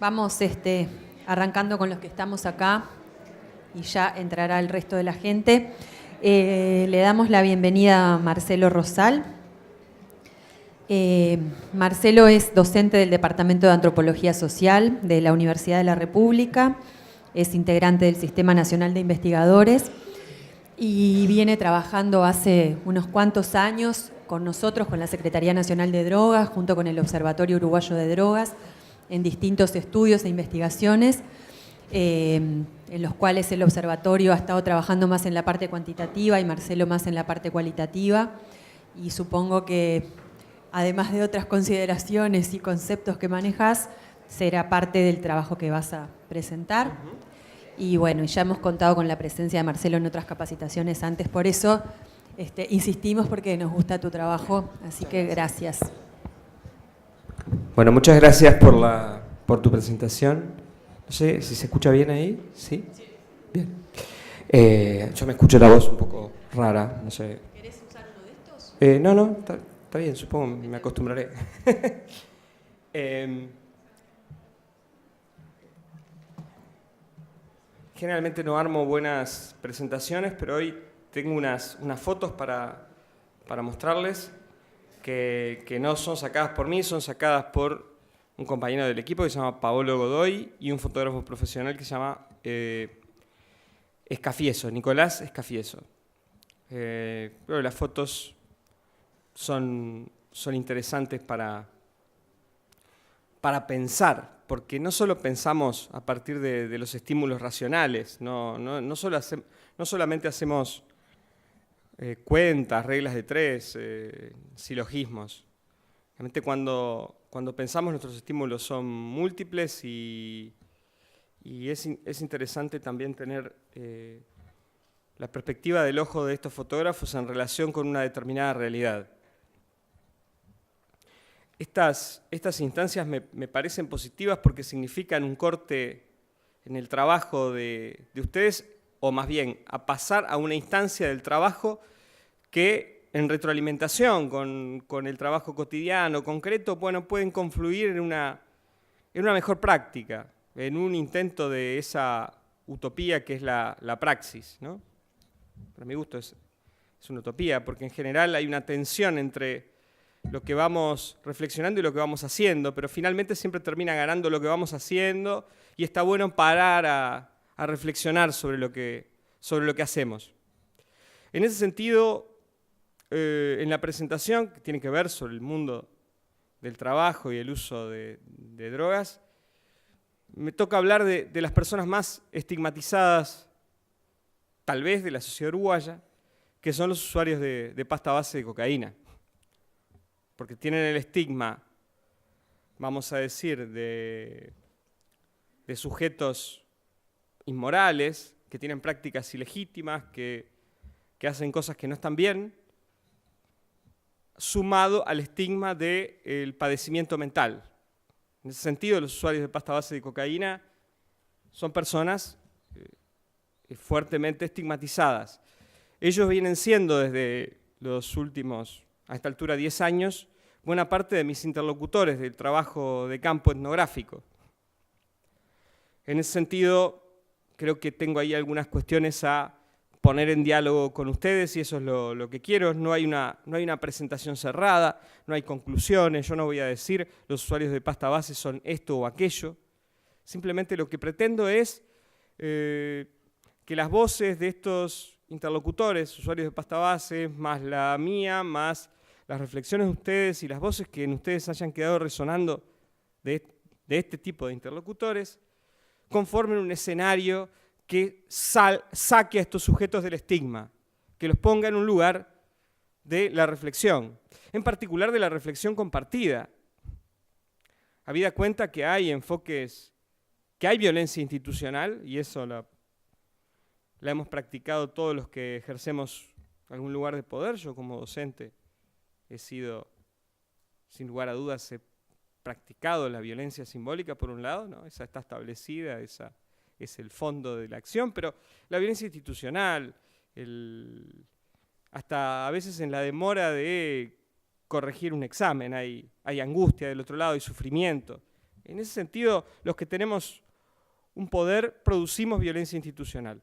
Vamos arrancando con los que estamos acá y ya entrará el resto de la gente. Le damos la bienvenida a Marcelo Rosal. Marcelo es docente del Departamento de Antropología Social de la Universidad de la República, es integrante del Sistema Nacional de Investigadores y viene trabajando hace unos cuantos años con nosotros, con la Secretaría Nacional de Drogas, junto con el Observatorio Uruguayo de Drogas, en distintos estudios e investigaciones, en los cuales el observatorio ha estado trabajando más en la parte cuantitativa y Marcelo más en la parte cualitativa. Y supongo que, además de otras consideraciones y conceptos que manejas, será parte del trabajo que vas a presentar. Y bueno, ya hemos contado con la presencia de Marcelo en otras capacitaciones antes, por eso insistimos porque nos gusta tu trabajo, así que gracias. Bueno, muchas gracias por tu presentación. No sé si se escucha bien ahí, ¿sí? Sí. Bien. Yo me escucho la voz un poco rara, no sé. ¿Querés usar uno de estos? No, está bien, supongo, me acostumbraré. Generalmente no armo buenas presentaciones, pero hoy tengo unas fotos para mostrarles que no son sacadas por mí, son sacadas por un compañero del equipo que se llama Paolo Godoy y un fotógrafo profesional que se llama Escafieso, Nicolás Escafieso. Creo que las fotos son interesantes para pensar, porque no solo pensamos a partir de los estímulos racionales, no solamente hacemos cuentas, reglas de tres, silogismos. Realmente cuando pensamos nuestros estímulos son múltiples y es interesante también tener la perspectiva del ojo de estos fotógrafos en relación con una determinada realidad. Estas instancias me parecen positivas porque significan un corte en el trabajo de ustedes, o más bien a pasar a una instancia del trabajo que en retroalimentación con el trabajo cotidiano, concreto, bueno, pueden confluir en una mejor práctica, en un intento de esa utopía que es la praxis, ¿no? Para mi gusto es una utopía, porque en general hay una tensión entre lo que vamos reflexionando y lo que vamos haciendo, pero finalmente siempre termina ganando lo que vamos haciendo y está bueno parar a reflexionar sobre lo que hacemos. En ese sentido, en la presentación, que tiene que ver sobre el mundo del trabajo y el uso de drogas, me toca hablar de las personas más estigmatizadas, tal vez de la sociedad uruguaya, que son los usuarios de pasta base de cocaína. Porque tienen el estigma, vamos a decir, de sujetos inmorales, que tienen prácticas ilegítimas, que hacen cosas que no están bien, sumado al estigma del padecimiento mental. En ese sentido, los usuarios de pasta base de cocaína son personas fuertemente estigmatizadas. Ellos vienen siendo desde los últimos, a esta altura, 10 años, buena parte de mis interlocutores del trabajo de campo etnográfico. En ese sentido, creo que tengo ahí algunas cuestiones a poner en diálogo con ustedes y eso es lo que quiero. No hay una presentación cerrada, no hay conclusiones, yo no voy a decir los usuarios de pasta base son esto o aquello. Simplemente lo que pretendo es que las voces de estos interlocutores, usuarios de pasta base, más la mía, más las reflexiones de ustedes y las voces que en ustedes hayan quedado resonando de este tipo de interlocutores, conformen un escenario que saque a estos sujetos del estigma, que los ponga en un lugar de la reflexión, en particular de la reflexión compartida. Habida cuenta que hay enfoques, que hay violencia institucional, y eso la hemos practicado todos los que ejercemos algún lugar de poder. Yo como docente he sido, sin lugar a dudas, he practicado la violencia simbólica por un lado, ¿no? Esa está establecida, esa es el fondo de la acción, pero la violencia institucional, hasta a veces en la demora de corregir un examen, hay angustia del otro lado, hay sufrimiento. En ese sentido, los que tenemos un poder producimos violencia institucional.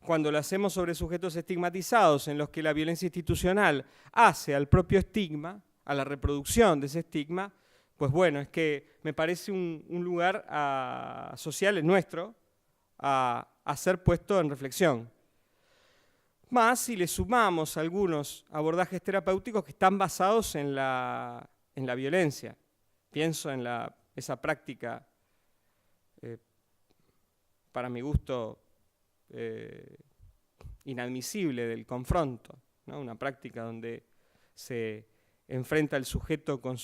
Cuando lo hacemos sobre sujetos estigmatizados, en los que la violencia institucional hace al propio estigma, a la reproducción de ese estigma, pues bueno, es que me parece un lugar social, el nuestro, a ser puesto en reflexión. Más si le sumamos algunos abordajes terapéuticos que están basados en la violencia. Pienso en esa práctica, para mi gusto, inadmisible del confronto, ¿no? Una práctica donde se enfrenta el sujeto con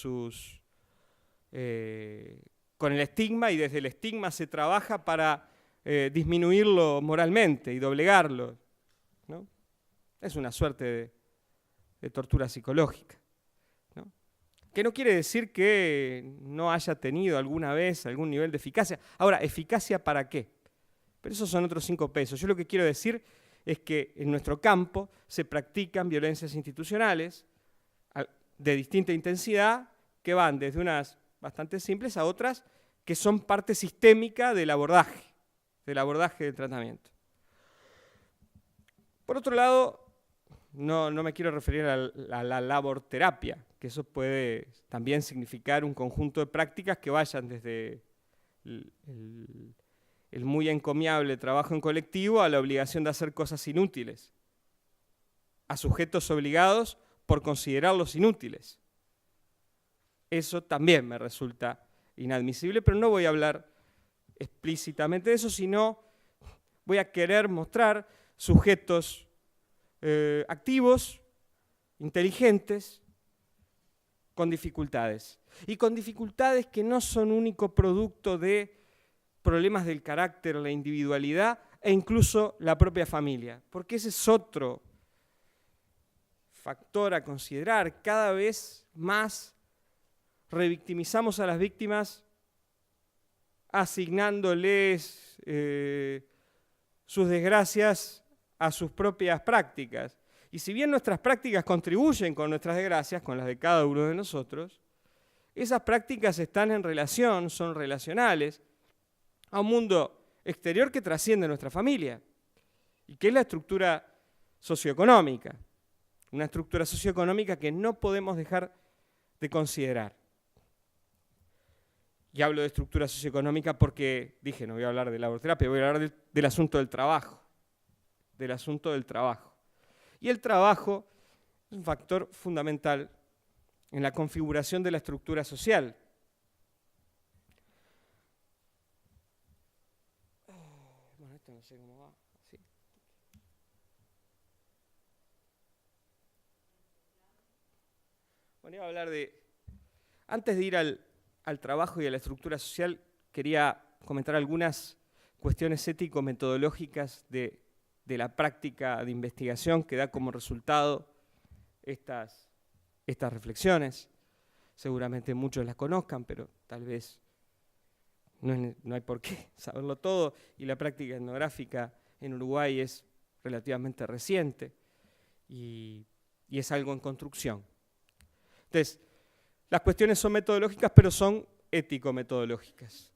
el estigma, y desde el estigma se trabaja para disminuirlo moralmente y doblegarlo, ¿no? Es una suerte de tortura psicológica, ¿no? Que no quiere decir que no haya tenido alguna vez algún nivel de eficacia. Ahora, ¿eficacia para qué? Pero esos son otros 5 pesos. Yo lo que quiero decir es que en nuestro campo se practican violencias institucionales de distinta intensidad, que van desde unas bastante simples a otras que son parte sistémica del abordaje del tratamiento. Por otro lado, no me quiero referir a la laborterapia, que eso puede también significar un conjunto de prácticas que vayan desde el muy encomiable trabajo en colectivo a la obligación de hacer cosas inútiles, a sujetos obligados por considerarlos inútiles. Eso también me resulta inadmisible, pero no voy a hablar explícitamente de eso, sino voy a querer mostrar sujetos activos, inteligentes, con dificultades. Y con dificultades que no son único producto de problemas del carácter, la individualidad e incluso la propia familia. Porque ese es otro factor a considerar. Cada vez más revictimizamos a las víctimas asignándoles sus desgracias a sus propias prácticas. Y si bien nuestras prácticas contribuyen con nuestras desgracias, con las de cada uno de nosotros, esas prácticas están en relación, son relacionales, a un mundo exterior que trasciende nuestra familia, y que es la estructura socioeconómica, una estructura socioeconómica que no podemos dejar de considerar. Y hablo de estructura socioeconómica porque, dije, no voy a hablar de laborterapia, voy a hablar del asunto del trabajo, Y el trabajo es un factor fundamental en la configuración de la estructura social. Bueno, esto no sé cómo va. Sí. Bueno, iba a hablar de... Antes de ir al trabajo y a la estructura social, quería comentar algunas cuestiones ético-metodológicas de la práctica de investigación que da como resultado estas reflexiones. Seguramente muchos las conozcan, pero tal vez no hay por qué saberlo todo, y la práctica etnográfica en Uruguay es relativamente reciente y es algo en construcción. Entonces, las cuestiones son metodológicas, pero son ético-metodológicas.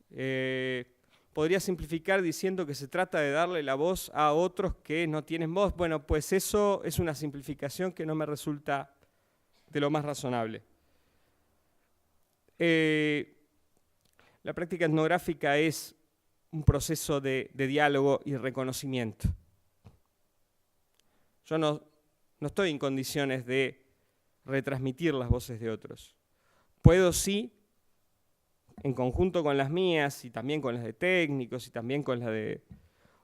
Podría simplificar diciendo que se trata de darle la voz a otros que no tienen voz. Bueno, pues eso es una simplificación que no me resulta de lo más razonable. La práctica etnográfica es un proceso de diálogo y reconocimiento. Yo no estoy en condiciones de retransmitir las voces de otros. Puedo sí, en conjunto con las mías y también con las de técnicos y también con las de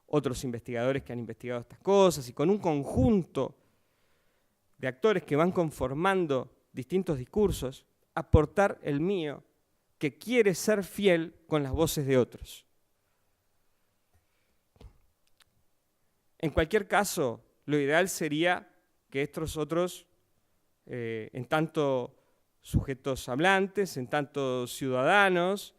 otros investigadores que han investigado estas cosas y con un conjunto de actores que van conformando distintos discursos, aportar el mío, que quiere ser fiel con las voces de otros. En cualquier caso, lo ideal sería que estos otros, en tanto sujetos hablantes, en tanto ciudadanos,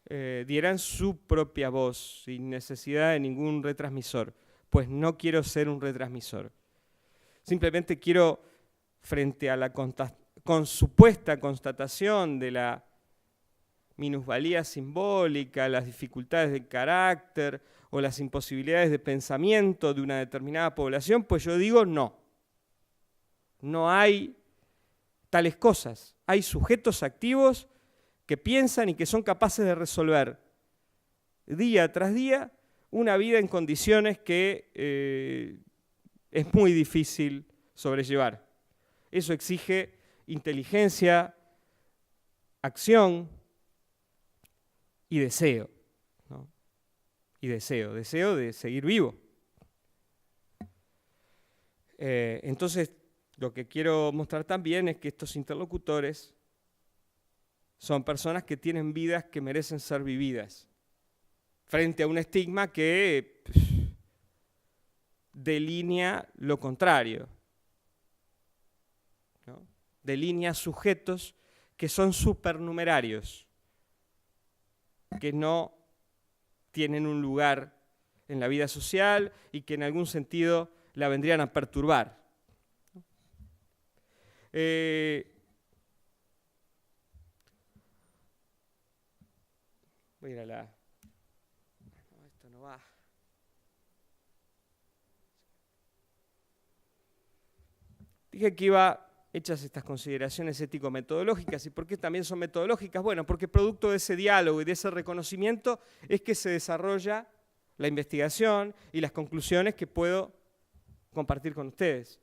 dieran su propia voz sin necesidad de ningún retransmisor, pues no quiero ser un retransmisor. Simplemente quiero, frente a la supuesta constatación de la minusvalía simbólica, las dificultades de carácter o las imposibilidades de pensamiento de una determinada población, pues yo digo no. No hay tales cosas. Hay sujetos activos que piensan y que son capaces de resolver día tras día una vida en condiciones que es muy difícil sobrellevar. Eso exige inteligencia, acción y deseo, ¿no? Y deseo de seguir vivo. Entonces, lo que quiero mostrar también es que estos interlocutores son personas que tienen vidas que merecen ser vividas, frente a un estigma que delinea lo contrario, ¿no? Delinea sujetos que son supernumerarios, que no tienen un lugar en la vida social y que en algún sentido la vendrían a perturbar. Voy a ir a la... No, esto no va. Dije que iba hechas estas consideraciones ético-metodológicas. ¿Y por qué también son metodológicas? Bueno, porque producto de ese diálogo y de ese reconocimiento es que se desarrolla la investigación y las conclusiones que puedo compartir con ustedes.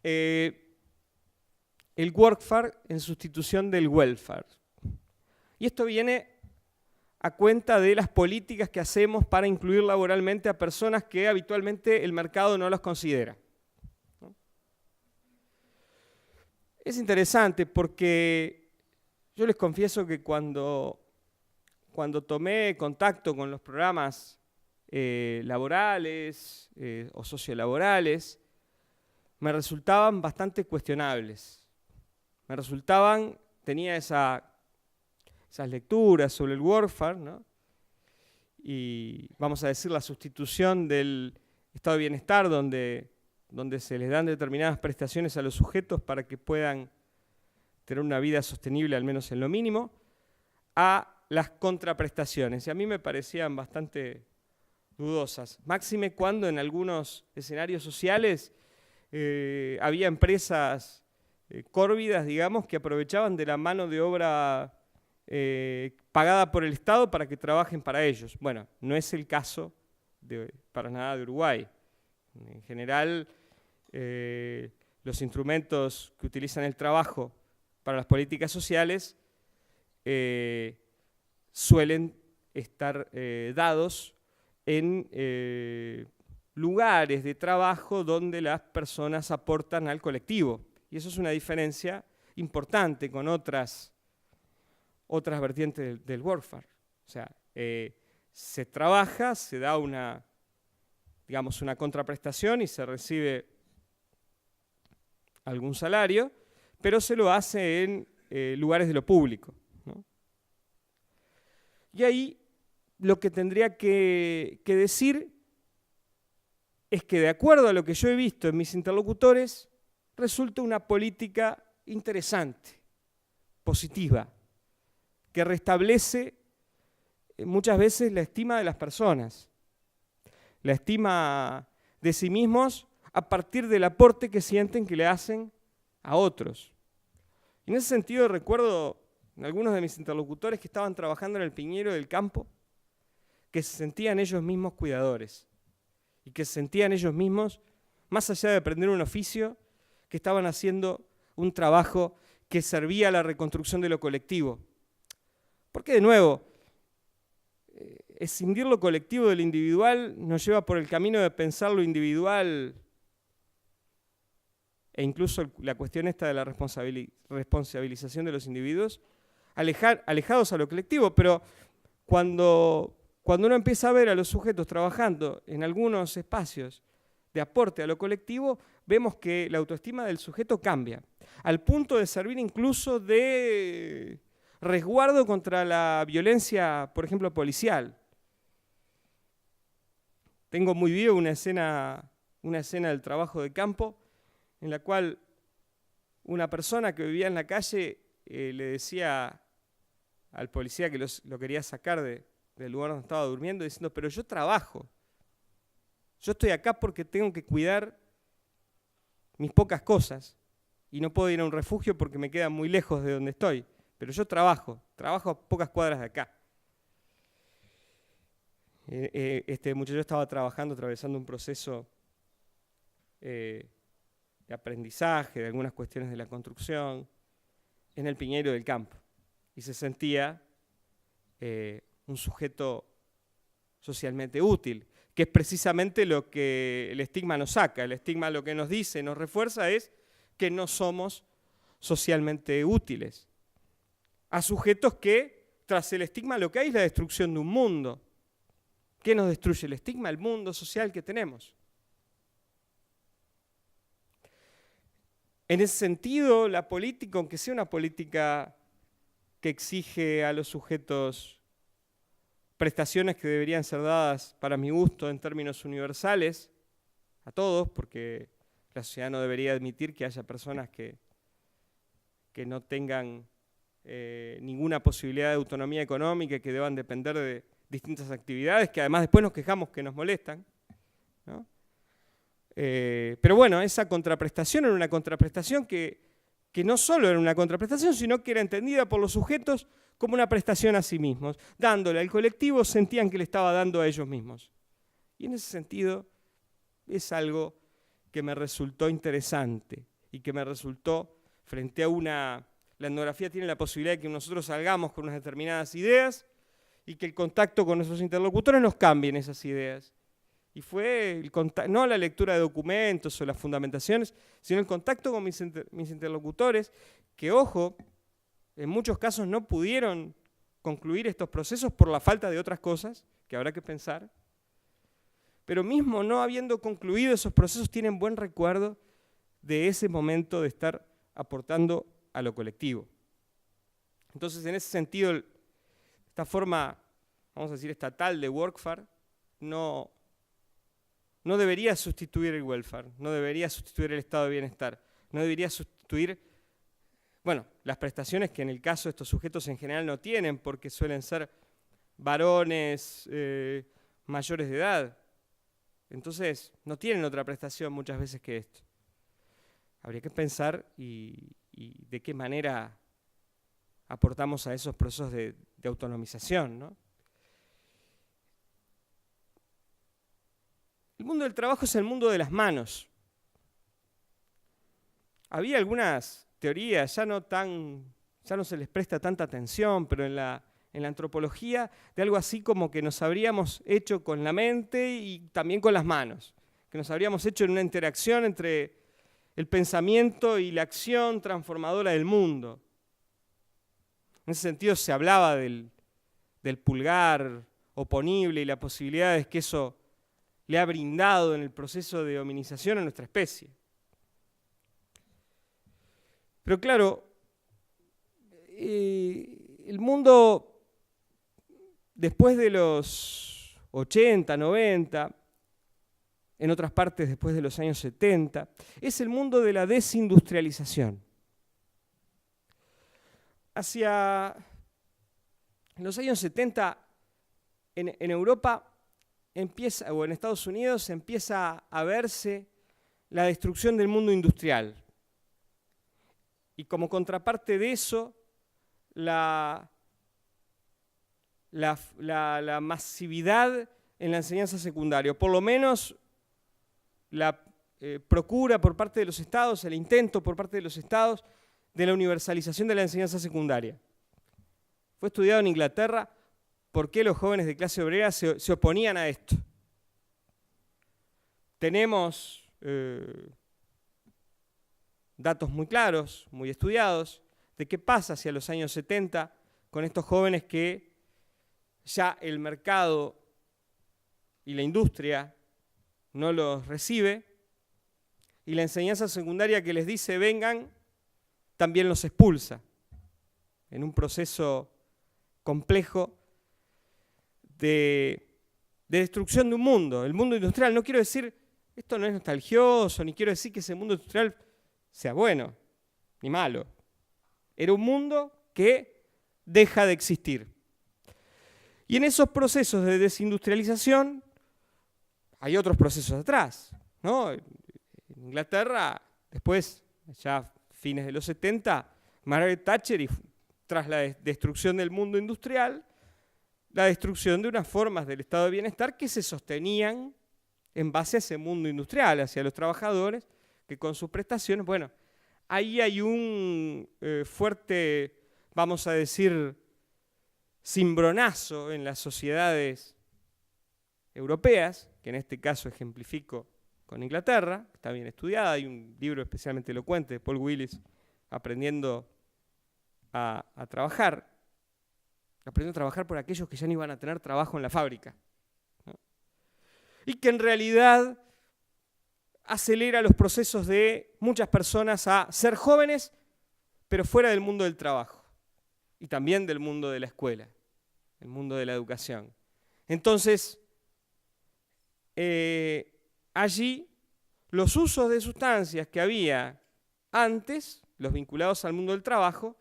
El workfare en sustitución del welfare. Y esto viene a cuenta de las políticas que hacemos para incluir laboralmente a personas que habitualmente el mercado no las considera. Es interesante porque yo les confieso que cuando tomé contacto con los programas laborales o sociolaborales, me resultaban bastante cuestionables. Tenía esas lecturas sobre el workfare, ¿no? Y vamos a decir la sustitución del estado de bienestar donde se les dan determinadas prestaciones a los sujetos para que puedan tener una vida sostenible, al menos en lo mínimo, a las contraprestaciones. Y a mí me parecían bastante dudosas. Máxime cuando en algunos escenarios sociales había empresas córvidas, digamos, que aprovechaban de la mano de obra pagada por el Estado para que trabajen para ellos. Bueno, no es el caso para nada de Uruguay. En general, los instrumentos que utilizan el trabajo para las políticas sociales suelen estar dados en lugares de trabajo donde las personas aportan al colectivo. Y eso es una diferencia importante con otras vertientes del workfare. O sea, se trabaja, se da una contraprestación y se recibe algún salario, pero se lo hace en lugares de lo público, ¿no? Y ahí lo que tendría que decir es que, de acuerdo a lo que yo he visto en mis interlocutores, resulta una política interesante, positiva, que restablece muchas veces la estima de las personas, la estima de sí mismos a partir del aporte que sienten que le hacen a otros. Y en ese sentido recuerdo en algunos de mis interlocutores que estaban trabajando en el Piñero del Campo, que se sentían ellos mismos cuidadores y que se sentían ellos mismos, más allá de aprender un oficio, que estaban haciendo un trabajo que servía a la reconstrucción de lo colectivo. Porque, de nuevo, escindir lo colectivo del individual nos lleva por el camino de pensar lo individual e incluso la cuestión esta de la responsabilización de los individuos, alejados a lo colectivo, pero cuando uno empieza a ver a los sujetos trabajando en algunos espacios de aporte a lo colectivo, vemos que la autoestima del sujeto cambia, al punto de servir incluso de resguardo contra la violencia, por ejemplo, policial. Tengo muy vivo una escena del trabajo de campo en la cual una persona que vivía en la calle le decía al policía que lo quería sacar del lugar donde estaba durmiendo, diciendo, pero yo trabajo. Yo estoy acá porque tengo que cuidar mis pocas cosas y no puedo ir a un refugio porque me queda muy lejos de donde estoy. Pero yo trabajo a pocas cuadras de acá. Este muchacho estaba atravesando un proceso de aprendizaje, de algunas cuestiones de la construcción, en el Piñeiro del Campo. Y se sentía un sujeto socialmente útil, que es precisamente lo que el estigma nos saca. El estigma lo que nos dice, nos refuerza es que no somos socialmente útiles. A sujetos que, tras el estigma, lo que hay es la destrucción de un mundo. ¿Qué nos destruye el estigma? El mundo social que tenemos. En ese sentido, la política, aunque sea una política que exige a los sujetos prestaciones que deberían ser dadas, para mi gusto, en términos universales, a todos, porque la sociedad no debería admitir que haya personas que no tengan ninguna posibilidad de autonomía económica y que deban depender de distintas actividades, que además después nos quejamos que nos molestan, ¿no? Pero bueno, esa contraprestación era una contraprestación que no solo era una contraprestación, sino que era entendida por los sujetos como una prestación a sí mismos. Dándole al colectivo sentían que le estaba dando a ellos mismos. Y en ese sentido es algo que me resultó interesante y que me resultó frente a la etnografía tiene la posibilidad de que nosotros salgamos con unas determinadas ideas y que el contacto con nuestros interlocutores nos cambien esas ideas. Y fue no la lectura de documentos o las fundamentaciones, sino el contacto con mis interlocutores, que, ojo, en muchos casos no pudieron concluir estos procesos por la falta de otras cosas que habrá que pensar, pero mismo no habiendo concluido esos procesos tienen buen recuerdo de ese momento de estar aportando a lo colectivo. Entonces, en ese sentido, esta forma, vamos a decir, estatal de workfare no debería sustituir el welfare, no debería sustituir el estado de bienestar, no debería sustituir, bueno, las prestaciones que en el caso de estos sujetos en general no tienen, porque suelen ser varones mayores de edad. Entonces, no tienen otra prestación muchas veces que esto. Habría que pensar y de qué manera aportamos a esos procesos de autonomización, ¿no? El mundo del trabajo es el mundo de las manos. Había algunas teorías, ya no se les presta tanta atención, pero en la antropología, de algo así como que nos habríamos hecho con la mente y también con las manos, que nos habríamos hecho en una interacción entre el pensamiento y la acción transformadora del mundo. En ese sentido se hablaba del pulgar oponible y las posibilidades que eso le ha brindado en el proceso de hominización a nuestra especie. Pero claro, el mundo después de los 80, 90, en otras partes después de los años 70, es el mundo de la desindustrialización. Hacia los años 70, en Europa o en Estados Unidos empieza a verse la destrucción del mundo industrial. Y como contraparte de eso, la masividad en la enseñanza secundaria, o por lo menos la procura por parte de los estados, el intento por parte de los estados de la universalización de la enseñanza secundaria. Fue estudiado en Inglaterra por qué los jóvenes de clase obrera se oponían a esto. Tenemos datos muy claros, muy estudiados, de qué pasa hacia los años 70 con estos jóvenes que ya el mercado y la industria no los recibe, y la enseñanza secundaria que les dice vengan, también los expulsa, en un proceso complejo de destrucción de un mundo. El mundo industrial, no quiero decir, esto no es nostalgioso, ni quiero decir que ese mundo industrial sea bueno, ni malo. Era un mundo que deja de existir. Y en esos procesos de desindustrialización hay otros procesos atrás, ¿no? En Inglaterra, después, ya fines de los 70, Margaret Thatcher, y tras la destrucción del mundo industrial, la destrucción de unas formas del estado de bienestar que se sostenían en base a ese mundo industrial, hacia los trabajadores, que con sus prestaciones, bueno, ahí hay un fuerte, vamos a decir, cimbronazo en las sociedades europeas, que en este caso ejemplifico con Inglaterra, está bien estudiada, hay un libro especialmente elocuente de Paul Willis, Aprendiendo a trabajar, aprendiendo a trabajar por aquellos que ya no iban a tener trabajo en la fábrica, ¿no? Y que en realidad acelera los procesos de muchas personas a ser jóvenes, pero fuera del mundo del trabajo, y también del mundo de la escuela, el mundo de la educación. Entonces, allí los usos de sustancias que había antes, los vinculados al mundo del trabajo,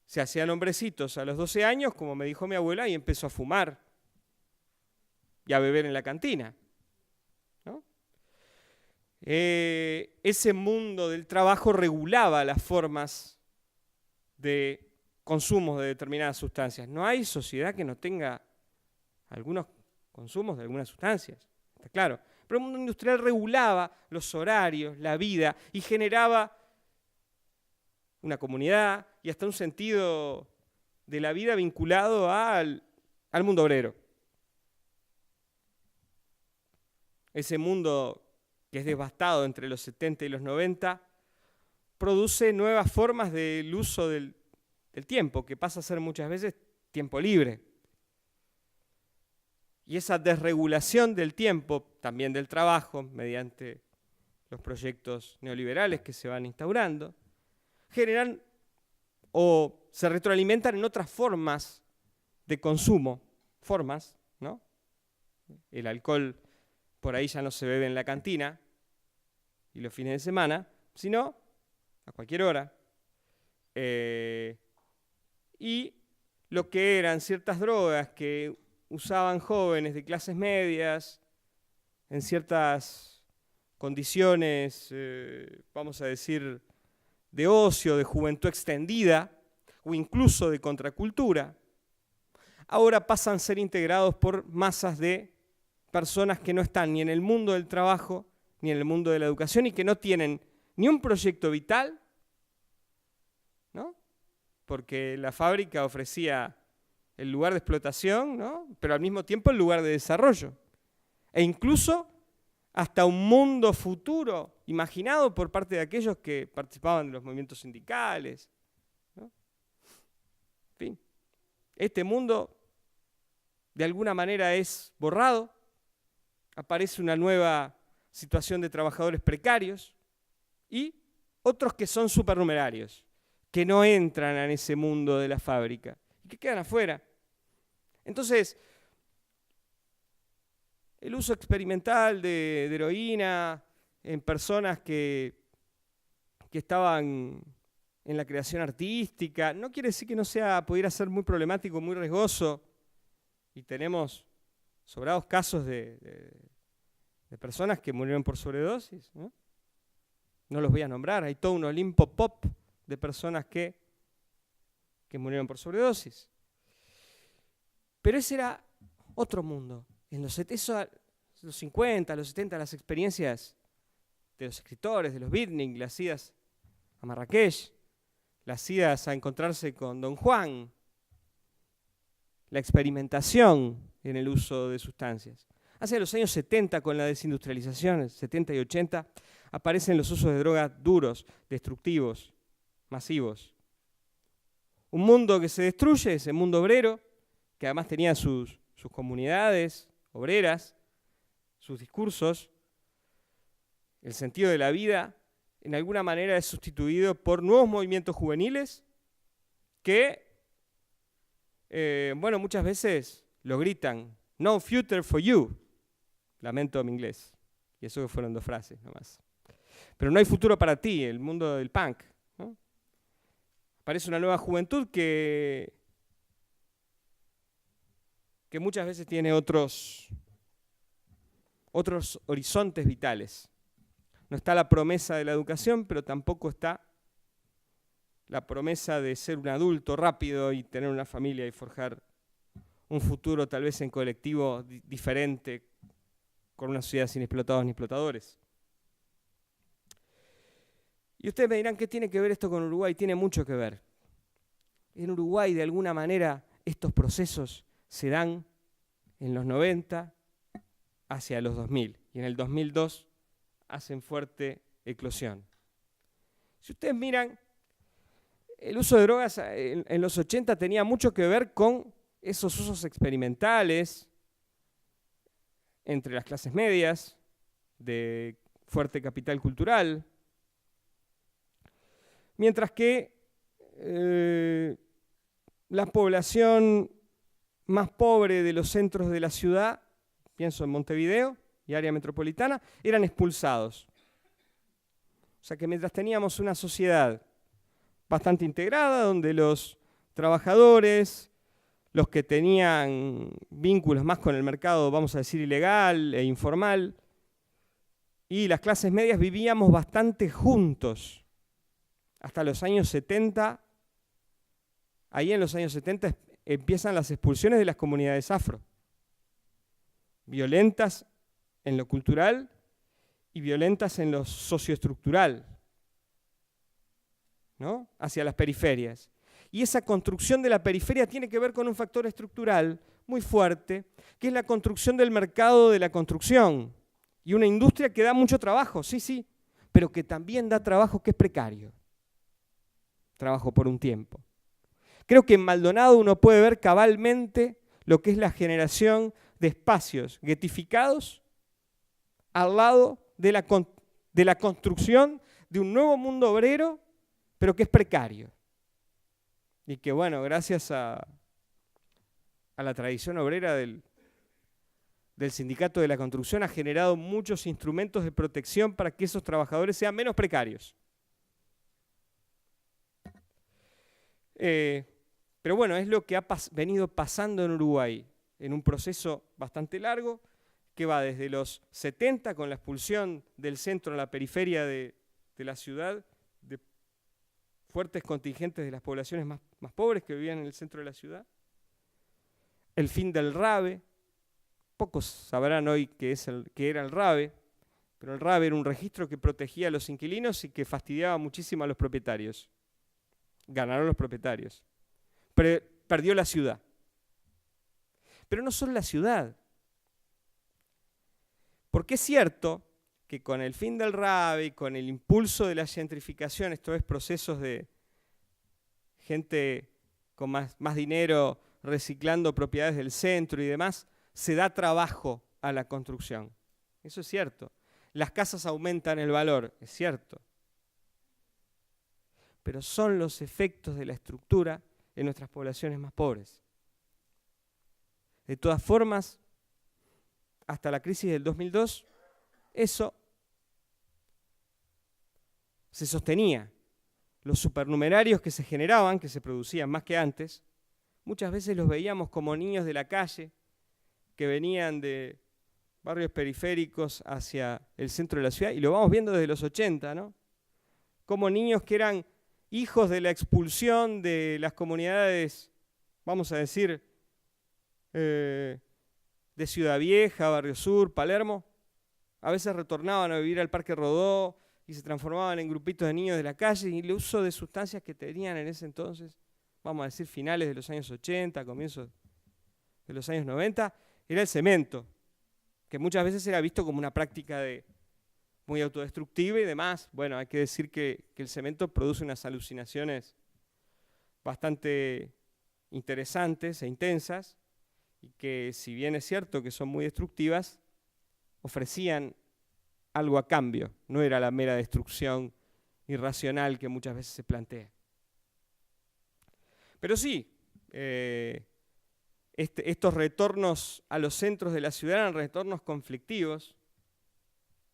se hacían hombrecitos a los 12 años, como me dijo mi abuela, y empezó a fumar y a beber en la cantina, ¿no? Ese mundo del trabajo regulaba las formas de consumo de determinadas sustancias. No hay sociedad que no tenga algunos consumos de algunas sustancias, está claro. Pero el mundo industrial regulaba los horarios, la vida, y generaba una comunidad y hasta un sentido de la vida vinculado al mundo obrero. Ese mundo que es devastado entre los 70 y los 90 produce nuevas formas del uso del tiempo, que pasa a ser muchas veces tiempo libre. Y esa desregulación del tiempo, también del trabajo, mediante los proyectos neoliberales que se van instaurando, generan o se retroalimentan en otras formas de consumo, ¿no? El alcohol por ahí ya no se bebe en la cantina y los fines de semana, sino a cualquier hora. Y lo que eran ciertas drogas que usaban jóvenes de clases medias en ciertas condiciones, vamos a decir, de ocio, de juventud extendida o incluso de contracultura, ahora pasan a ser integrados por masas de personas que no están ni en el mundo del trabajo ni en el mundo de la educación y que no tienen ni un proyecto vital, ¿no? Porque la fábrica ofrecía el lugar de explotación, ¿no? Pero al mismo tiempo el lugar de desarrollo. E incluso hasta un mundo futuro imaginado por parte de aquellos que participaban de los movimientos sindicales, ¿no? En fin, este mundo de alguna manera es borrado, aparece una nueva situación de trabajadores precarios y otros que son supernumerarios, que no entran en ese mundo de la fábrica y que quedan afuera. Entonces, el uso experimental de heroína en personas que estaban en la creación artística, no quiere decir que no pudiera ser muy problemático, muy riesgoso, y tenemos sobrados casos de personas que murieron por sobredosis, ¿no? No los voy a nombrar, hay todo un Olimpo pop de personas que murieron por sobredosis. Pero ese era otro mundo. En los 50, los 70, las experiencias de los escritores, de los beatnik, las idas a Marrakech, las idas a encontrarse con Don Juan, la experimentación en el uso de sustancias. Hacia los años 70, con la desindustrialización, 70 y 80, aparecen los usos de drogas duros, destructivos, masivos. Un mundo que se destruye, ese mundo obrero, que además tenía sus comunidades obreras, sus discursos, el sentido de la vida, en alguna manera es sustituido por nuevos movimientos juveniles que, muchas veces lo gritan, "No future for you", lamento mi inglés, y eso que fueron 2 frases nomás. Pero no hay futuro para ti, el mundo del punk, ¿no? Parece una nueva juventud que muchas veces tiene otros horizontes vitales. No está la promesa de la educación, pero tampoco está la promesa de ser un adulto rápido y tener una familia y forjar un futuro tal vez en colectivo diferente, con una sociedad sin explotados ni explotadores. Y ustedes me dirán, ¿qué tiene que ver esto con Uruguay? Tiene mucho que ver. En Uruguay, de alguna manera, estos procesos se dan en los 90 hacia los 2000. Y en el 2002 hacen fuerte eclosión. Si ustedes miran, el uso de drogas en los 80 tenía mucho que ver con esos usos experimentales entre las clases medias, de fuerte capital cultural, mientras que la población más pobre de los centros de la ciudad, pienso en Montevideo y área metropolitana, eran expulsados. O sea que mientras teníamos una sociedad bastante integrada, donde los trabajadores, los que tenían vínculos más con el mercado, vamos a decir, ilegal e informal, y las clases medias vivíamos bastante juntos. Hasta los años 70, ahí en los años 70 empiezan las expulsiones de las comunidades afro, violentas en lo cultural y violentas en lo socioestructural, ¿no? Hacia las periferias. Y esa construcción de la periferia tiene que ver con un factor estructural muy fuerte, que es la construcción del mercado de la construcción. Y una industria que da mucho trabajo, sí, pero que también da trabajo que es precario. Trabajo por un tiempo. Creo que en Maldonado uno puede ver cabalmente lo que es la generación de espacios guetificados al lado de la construcción de un nuevo mundo obrero, pero que es precario. Y que, bueno, gracias a la tradición obrera del sindicato de la construcción ha generado muchos instrumentos de protección para que esos trabajadores sean menos precarios. Pero bueno, es lo que ha venido pasando en Uruguay, en un proceso bastante largo, que va desde los 70 con la expulsión del centro a la periferia de la ciudad, de fuertes contingentes de las poblaciones más pobres que vivían en el centro de la ciudad, el fin del RABE. Pocos sabrán hoy qué era el RABE, pero el RABE era un registro que protegía a los inquilinos y que fastidiaba muchísimo a los propietarios. Ganaron los propietarios. Perdió la ciudad. Pero no solo la ciudad. Porque es cierto que con el fin del RABE y con el impulso de la gentrificación, esto es procesos de gente con más dinero reciclando propiedades del centro y demás, se da trabajo a la construcción. Eso es cierto. Las casas aumentan el valor, es cierto. Pero son los efectos de la estructura en nuestras poblaciones más pobres. De todas formas, hasta la crisis del 2002, eso se sostenía. Los supernumerarios que se generaban, que se producían más que antes, muchas veces los veíamos como niños de la calle, que venían de barrios periféricos hacia el centro de la ciudad, y lo vamos viendo desde los 80, ¿no? Como niños que eran hijos de la expulsión de las comunidades, vamos a decir, de Ciudad Vieja, Barrio Sur, Palermo, a veces retornaban a vivir al Parque Rodó y se transformaban en grupitos de niños de la calle, y el uso de sustancias que tenían en ese entonces, vamos a decir finales de los años 80, comienzos de los años 90, era el cemento, que muchas veces era visto como una práctica muy autodestructiva y demás. Bueno, hay que decir que el cemento produce unas alucinaciones bastante interesantes e intensas, y que si bien es cierto que son muy destructivas, ofrecían algo a cambio, no era la mera destrucción irracional que muchas veces se plantea. Pero sí, estos retornos a los centros de la ciudad eran retornos conflictivos,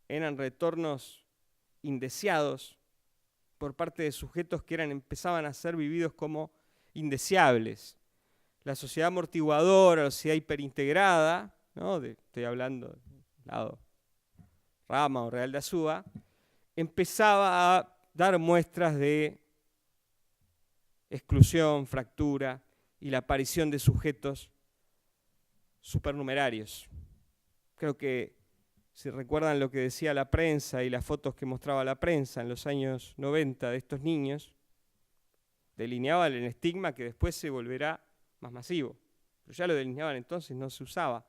eran retornos indeseados, por parte de sujetos que empezaban a ser vividos como indeseables. La sociedad amortiguadora, la sociedad hiperintegrada, ¿no? Estoy hablando del lado Rama o Real de Azúa, empezaba a dar muestras de exclusión, fractura y la aparición de sujetos supernumerarios. Creo que si recuerdan lo que decía la prensa y las fotos que mostraba la prensa en los años 90 de estos niños, delineaban el estigma que después se volverá más masivo. Pero ya lo delineaban entonces, no se usaba.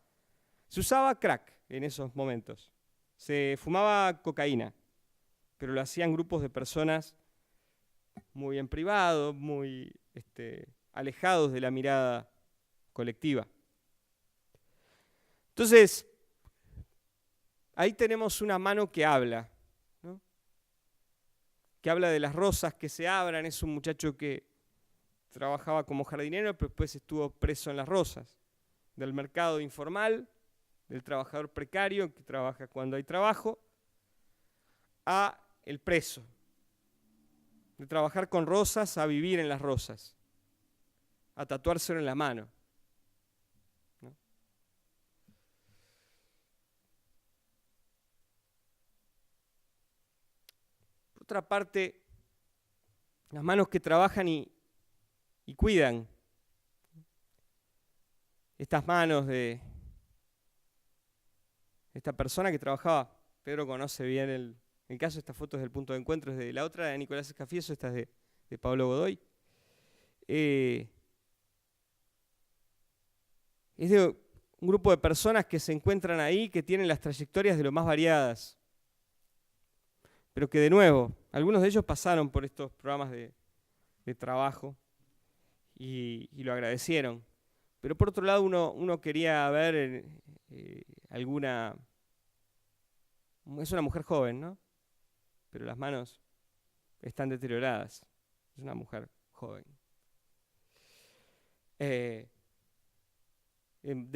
Se usaba crack en esos momentos. Se fumaba cocaína, pero lo hacían grupos de personas muy en privado, muy alejados de la mirada colectiva. Entonces, ahí tenemos una mano que habla, ¿no? Que habla de las rosas que se abran. Es un muchacho que trabajaba como jardinero, pero después estuvo preso en las rosas. Del mercado informal, del trabajador precario que trabaja cuando hay trabajo, a el preso. De trabajar con rosas a vivir en las rosas, a tatuárselo en la mano. ¿No? Por otra parte, las manos que trabajan y cuidan. Estas manos de esta persona que trabajaba, Pedro conoce bien el caso. Esta foto es del punto de encuentro, es de la otra, de Nicolás Escafieso, esta es de Pablo Godoy. Es de un grupo de personas que se encuentran ahí, que tienen las trayectorias de lo más variadas, pero que de nuevo, algunos de ellos pasaron por estos programas de trabajo y lo agradecieron. Pero por otro lado uno quería ver alguna... Es una mujer joven, ¿no? Pero las manos están deterioradas. Es una mujer joven. De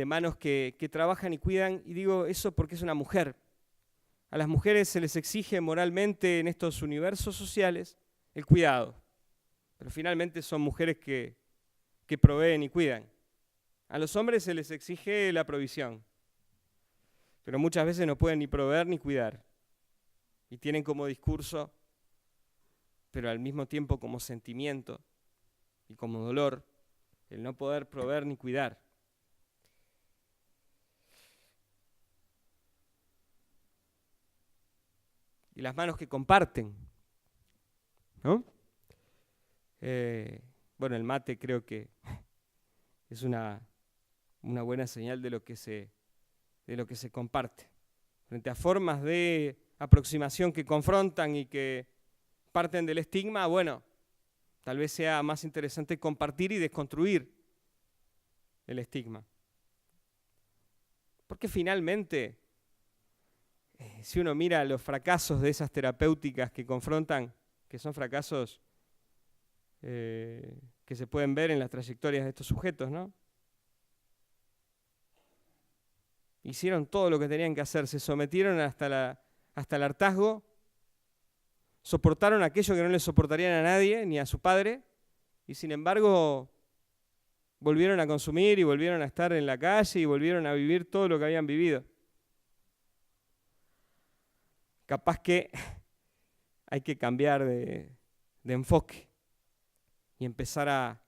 manos que trabajan y cuidan, y digo eso porque es una mujer. A las mujeres se les exige moralmente en estos universos sociales el cuidado, pero finalmente son mujeres que proveen y cuidan. A los hombres se les exige la provisión, pero muchas veces no pueden ni proveer ni cuidar. Y tienen como discurso, pero al mismo tiempo como sentimiento y como dolor, el no poder proveer ni cuidar. Y las manos que comparten, ¿no? Bueno, el mate creo que es una buena señal de lo que se comparte. Frente a formas de aproximación que confrontan y que parten del estigma, bueno, tal vez sea más interesante compartir y desconstruir el estigma. Porque finalmente, si uno mira los fracasos de esas terapéuticas que confrontan, que son fracasos que se pueden ver en las trayectorias de estos sujetos, ¿no? Hicieron todo lo que tenían que hacer, se sometieron hasta el hartazgo, soportaron aquello que no les soportarían a nadie, ni a su padre, y sin embargo volvieron a consumir y volvieron a estar en la calle y volvieron a vivir todo lo que habían vivido. Capaz que hay que cambiar de enfoque y empezar a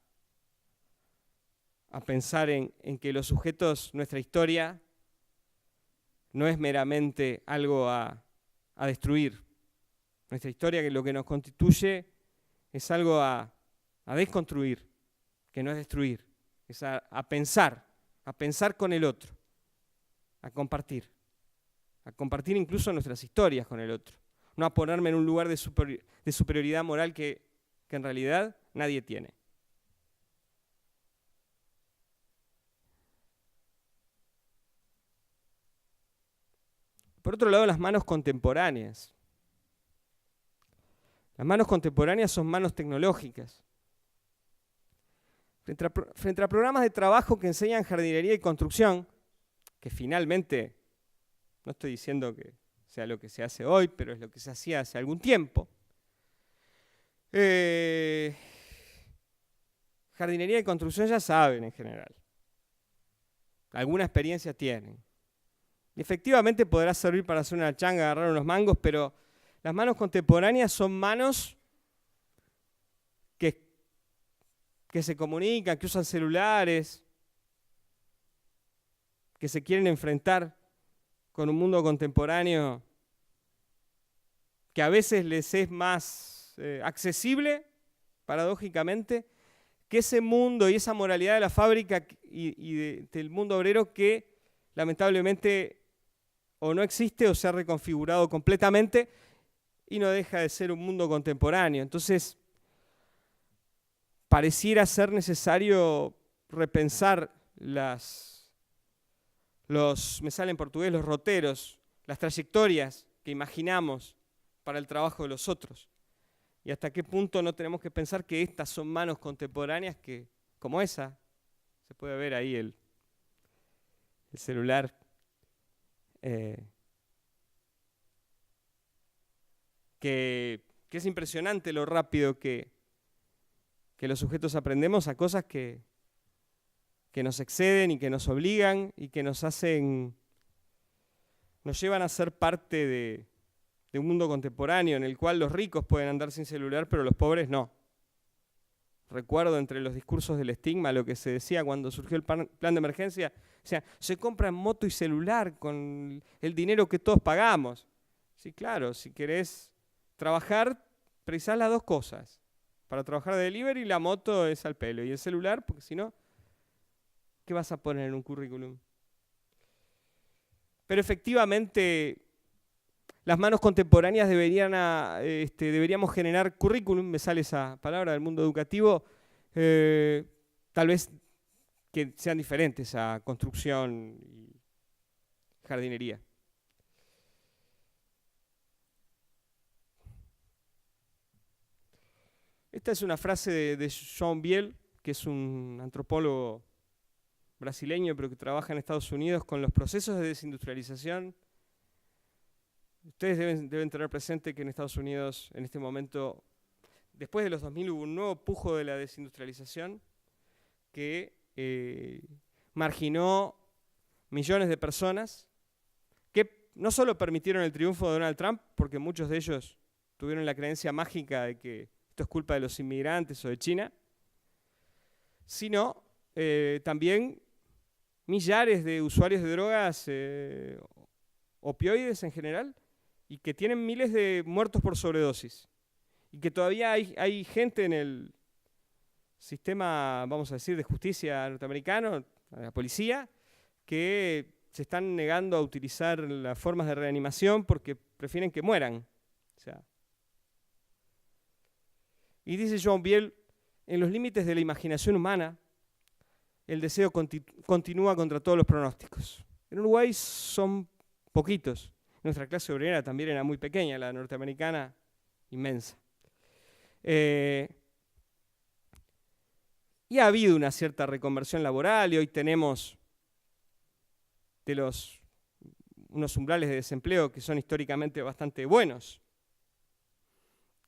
pensar en que los sujetos, nuestra historia, no es meramente algo a destruir. Nuestra historia, que lo que nos constituye, es algo a desconstruir, que no es destruir, es a pensar con el otro, a compartir incluso nuestras historias con el otro, no a ponerme en un lugar de superioridad moral que en realidad nadie tiene. Por otro lado, las manos contemporáneas. Las manos contemporáneas son manos tecnológicas. Frente a programas de trabajo que enseñan jardinería y construcción, que finalmente, no estoy diciendo que sea lo que se hace hoy, pero es lo que se hacía hace algún tiempo, Jardinería y construcción ya saben en general. Alguna experiencia tienen. Y efectivamente podrá servir para hacer una changa, agarrar unos mangos, pero las manos contemporáneas son manos que se comunican, que usan celulares, que se quieren enfrentar con un mundo contemporáneo que a veces les es más accesible, paradójicamente, que ese mundo y esa moralidad de la fábrica y del mundo obrero que lamentablemente o no existe o se ha reconfigurado completamente y no deja de ser un mundo contemporáneo. Entonces, pareciera ser necesario repensar me sale en portugués, los roteros, las trayectorias que imaginamos para el trabajo de los otros. Y hasta qué punto no tenemos que pensar que estas son manos contemporáneas que, como esa, se puede ver ahí el celular, que es impresionante lo rápido que los sujetos aprendemos a cosas que nos exceden y que nos obligan y que nos llevan a ser parte de un mundo contemporáneo en el cual los ricos pueden andar sin celular, pero los pobres no. Recuerdo entre los discursos del estigma lo que se decía cuando surgió el plan de emergencia, o sea, se compran moto y celular con el dinero que todos pagamos. Sí, claro, si querés trabajar, precisás las dos cosas. Para trabajar de delivery, la moto es al pelo, y el celular, porque si no, ¿qué vas a poner en un currículum? Pero efectivamente, las manos contemporáneas deberíamos generar currículum, me sale esa palabra del mundo educativo, tal vez que sean diferentes a construcción y jardinería. Esta es una frase de João Biel, que es un antropólogo brasileño, pero que trabaja en Estados Unidos con los procesos de desindustrialización. Ustedes deben tener presente que en Estados Unidos, en este momento, después de los 2000, hubo un nuevo pujo de la desindustrialización que marginó millones de personas que no solo permitieron el triunfo de Donald Trump, porque muchos de ellos tuvieron la creencia mágica de que esto es culpa de los inmigrantes o de China, sino también millares de usuarios de drogas, opioides en general, y que tienen miles de muertos por sobredosis. Y que todavía hay gente en el sistema, vamos a decir, de justicia norteamericano, la policía, que se están negando a utilizar las formas de reanimación porque prefieren que mueran. O sea, y dice João Biel, en los límites de la imaginación humana, el deseo continúa contra todos los pronósticos. En Uruguay son poquitos. Nuestra clase obrera también era muy pequeña, la norteamericana inmensa. Y ha habido una cierta reconversión laboral y hoy tenemos unos umbrales de desempleo que son históricamente bastante buenos.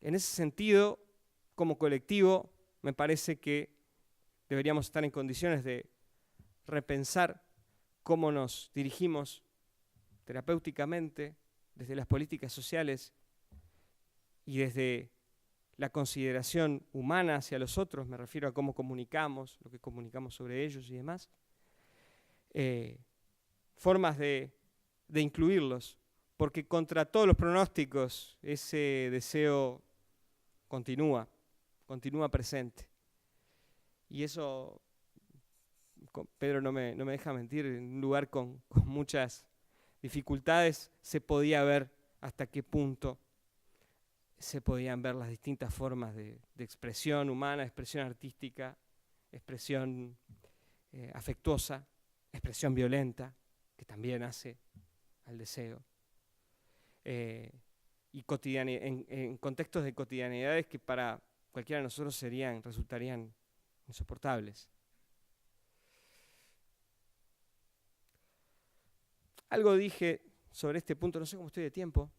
En ese sentido, como colectivo, me parece que deberíamos estar en condiciones de repensar cómo nos dirigimos terapéuticamente desde las políticas sociales y desde la consideración humana hacia los otros, me refiero a cómo comunicamos, lo que comunicamos sobre ellos y demás, formas de incluirlos, porque contra todos los pronósticos ese deseo continúa presente. Y eso, Pedro no me deja mentir, en un lugar con muchas dificultades se podía ver hasta qué punto se podían ver las distintas formas de expresión humana, expresión artística, expresión afectuosa, expresión violenta, que también hace al deseo. Y en contextos de cotidianidades que para cualquiera de nosotros resultarían insoportables. Algo dije sobre este punto, no sé cómo estoy de tiempo,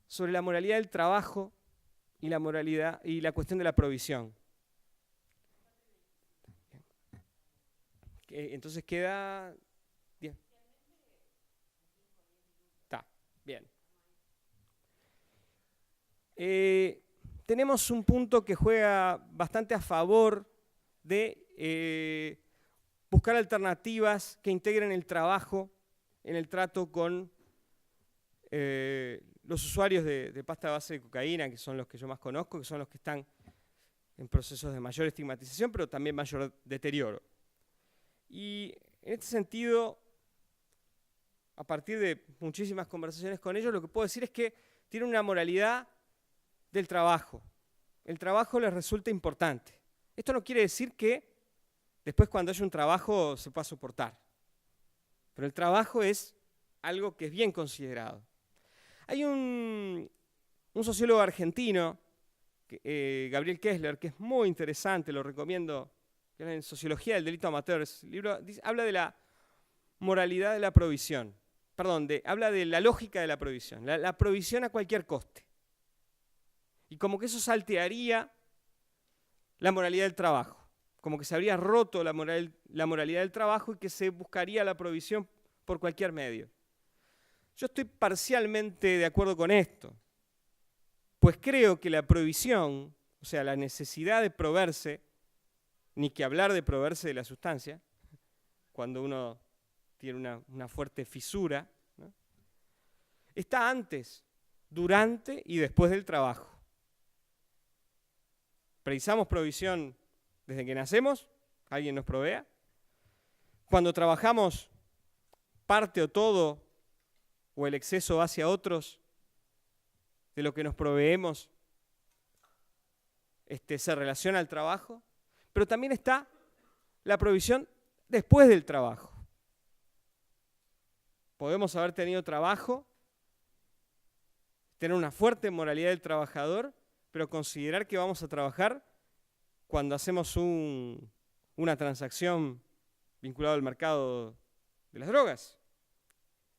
sobre la moralidad del trabajo y la moralidad y la cuestión de la provisión. Entonces queda 10. Está, bien. Tenemos un punto que juega bastante a favor de buscar alternativas que integren el trabajo en el trato con los usuarios de pasta base de cocaína, que son los que yo más conozco, que son los que están en procesos de mayor estigmatización, pero también mayor deterioro. Y en este sentido, a partir de muchísimas conversaciones con ellos, lo que puedo decir es que tienen una moralidad del trabajo. El trabajo les resulta importante. Esto no quiere decir que después cuando haya un trabajo se pueda soportar. Pero el trabajo es algo que es bien considerado. Hay un sociólogo argentino, Gabriel Kessler, que es muy interesante, lo recomiendo, en Sociología del Delito Amateur. El libro habla de la moralidad de la provisión. Perdón, habla de la lógica de la provisión. La provisión a cualquier coste. Y como que eso saltearía la moralidad del trabajo. Como que se habría roto la moralidad del trabajo y que se buscaría la provisión por cualquier medio. Yo estoy parcialmente de acuerdo con esto, pues creo que la provisión, o sea, la necesidad de proveerse, ni que hablar de proveerse de la sustancia, cuando uno tiene una fuerte fisura, ¿no?, está antes, durante y después del trabajo. Precisamos provisión desde que nacemos, alguien nos provea. Cuando trabajamos, parte o todo, o el exceso hacia otros, de lo que nos proveemos, se relaciona al trabajo. Pero también está la provisión después del trabajo. Podemos haber tenido trabajo, tener una fuerte moralidad del trabajador, pero considerar que vamos a trabajar cuando hacemos una transacción vinculada al mercado de las drogas.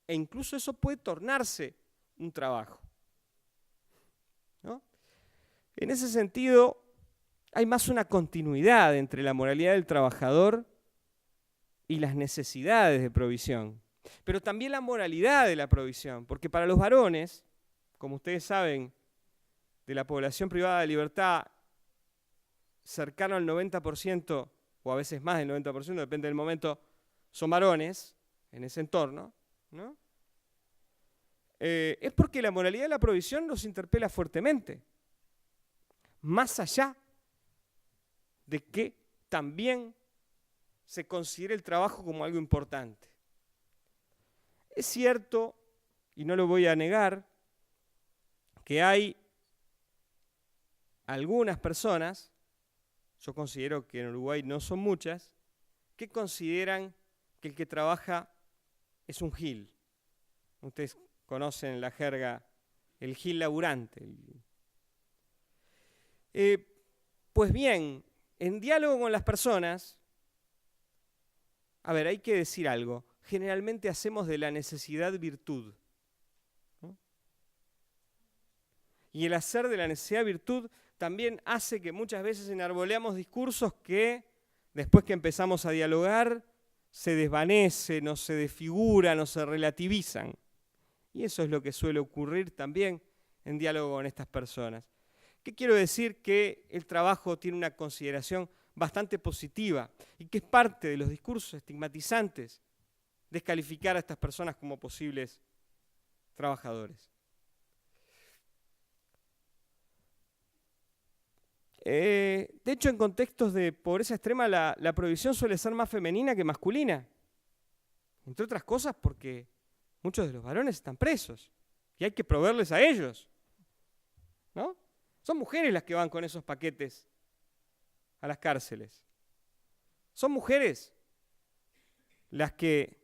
E incluso eso puede tornarse un trabajo, ¿no? En ese sentido, hay más una continuidad entre la moralidad del trabajador y las necesidades de provisión. Pero también la moralidad de la provisión, porque para los varones, como ustedes saben, de la población privada de libertad, cercano al 90%, o a veces más del 90%, depende del momento, son varones en ese entorno, ¿no? Es porque la moralidad de la provisión los interpela fuertemente, más allá de que también se considere el trabajo como algo importante. Es cierto, y no lo voy a negar, que hay algunas personas, yo considero que en Uruguay no son muchas, que consideran que el que trabaja es un gil. Ustedes conocen la jerga, el gil laburante. Pues bien, en diálogo con las personas, a ver, hay que decir algo. Generalmente hacemos de la necesidad virtud, ¿no? Y el hacer de la necesidad virtud también hace que muchas veces enarboleamos discursos que, después que empezamos a dialogar, se desvanecen, o se desfiguran, o se relativizan. Y eso es lo que suele ocurrir también en diálogo con estas personas. ¿Qué quiero decir? Que el trabajo tiene una consideración bastante positiva y que es parte de los discursos estigmatizantes descalificar a estas personas como posibles trabajadores. De hecho, en contextos de pobreza extrema, la provisión suele ser más femenina que masculina. Entre otras cosas porque muchos de los varones están presos y hay que proveerles a ellos, ¿no? Son mujeres las que van con esos paquetes a las cárceles. Son mujeres las que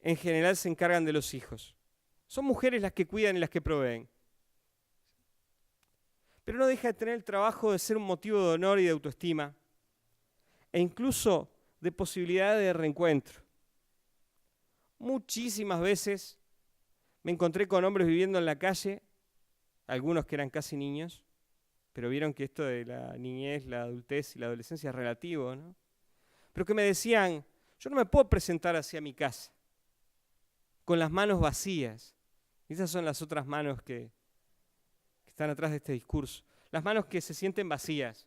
en general se encargan de los hijos. Son mujeres las que cuidan y las que proveen. Pero no deja de tener el trabajo de ser un motivo de honor y de autoestima, e incluso de posibilidad de reencuentro. Muchísimas veces me encontré con hombres viviendo en la calle, algunos que eran casi niños, pero vieron que esto de la niñez, la adultez y la adolescencia es relativo, ¿no? Pero que me decían, yo no me puedo presentar hacia mi casa con las manos vacías. Y esas son las otras manos que están atrás de este discurso. Las manos que se sienten vacías.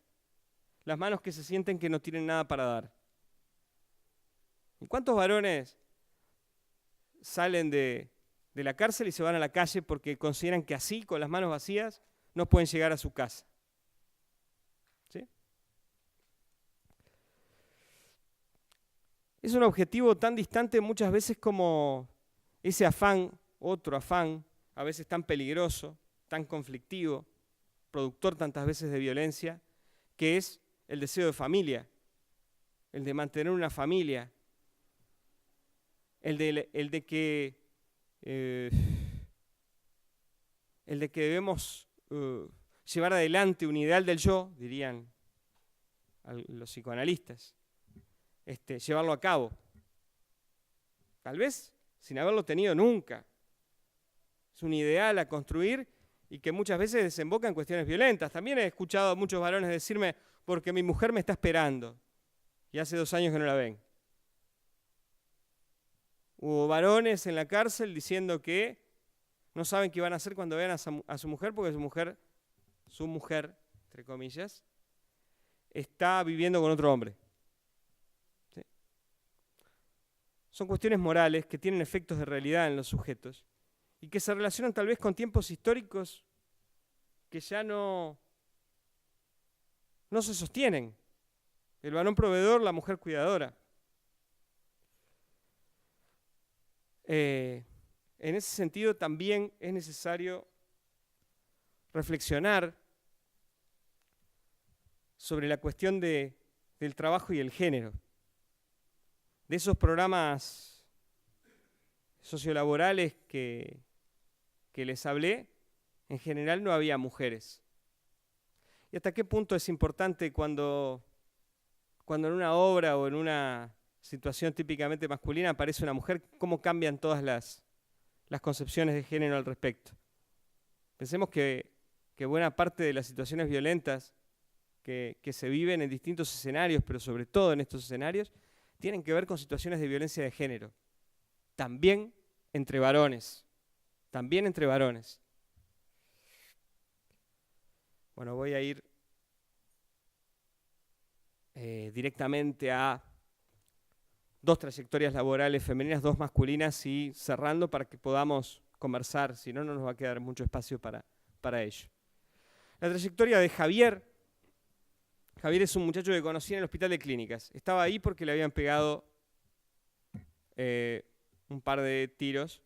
Las manos que se sienten que no tienen nada para dar. ¿Y cuántos varones salen de la cárcel y se van a la calle porque consideran que así, con las manos vacías, no pueden llegar a su casa? ¿Sí? Es un objetivo tan distante muchas veces como ese afán, otro afán, a veces tan peligroso, tan conflictivo, productor tantas veces de violencia, que es el deseo de familia, el de mantener una familia, el de que debemos llevar adelante un ideal del yo, dirían los psicoanalistas, llevarlo a cabo. Tal vez sin haberlo tenido nunca. Es un ideal a construir y que muchas veces desemboca en cuestiones violentas. También he escuchado a muchos varones decirme, porque mi mujer me está esperando y hace 2 años que no la ven. Hubo varones en la cárcel diciendo que no saben qué van a hacer cuando vean a su mujer, porque su mujer, entre comillas, está viviendo con otro hombre. ¿Sí? Son cuestiones morales que tienen efectos de realidad en los sujetos y que se relacionan tal vez con tiempos históricos que ya no se sostienen. El varón proveedor, la mujer cuidadora. En ese sentido también es necesario reflexionar sobre la cuestión del trabajo y el género. De esos programas sociolaborales que les hablé, en general no había mujeres. ¿Y hasta qué punto es importante cuando en una obra o en una situación típicamente masculina aparece una mujer, cómo cambian todas las concepciones de género al respecto? Pensemos que buena parte de las situaciones violentas que se viven en distintos escenarios, pero sobre todo en estos escenarios, tienen que ver con situaciones de violencia de género. También entre varones. También entre varones. Bueno, voy a ir directamente a 2 trayectorias laborales femeninas, 2 masculinas, y cerrando para que podamos conversar, si no, no nos va a quedar mucho espacio para ello. La trayectoria de Javier. Javier es un muchacho que conocí en el hospital de clínicas. Estaba ahí porque le habían pegado un par de tiros.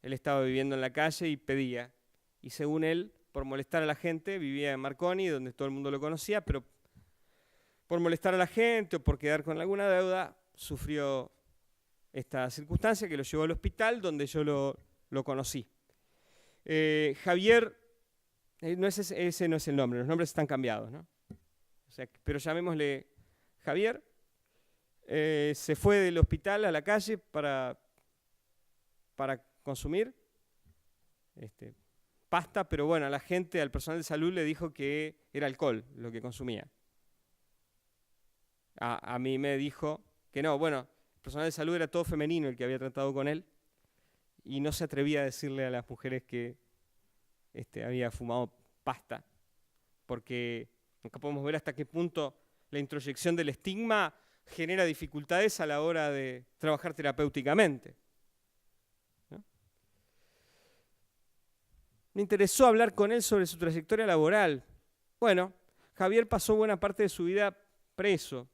Él estaba viviendo en la calle y pedía. Y según él, por molestar a la gente, vivía en Marconi, donde todo el mundo lo conocía, pero por molestar a la gente o por quedar con alguna deuda, sufrió esta circunstancia que lo llevó al hospital, donde yo lo conocí. Javier, ese no es el nombre, los nombres están cambiados, ¿no? O sea, pero llamémosle Javier. Se fue del hospital a la calle para consumir pasta, pero bueno, a la gente, al personal de salud le dijo que era alcohol lo que consumía. A mí me dijo que no, bueno, el personal de salud era todo femenino el que había tratado con él y no se atrevía a decirle a las mujeres que había fumado pasta, porque nunca podemos ver hasta qué punto la introyección del estigma genera dificultades a la hora de trabajar terapéuticamente. ¿No? Me interesó hablar con él sobre su trayectoria laboral. Bueno, Javier pasó buena parte de su vida preso,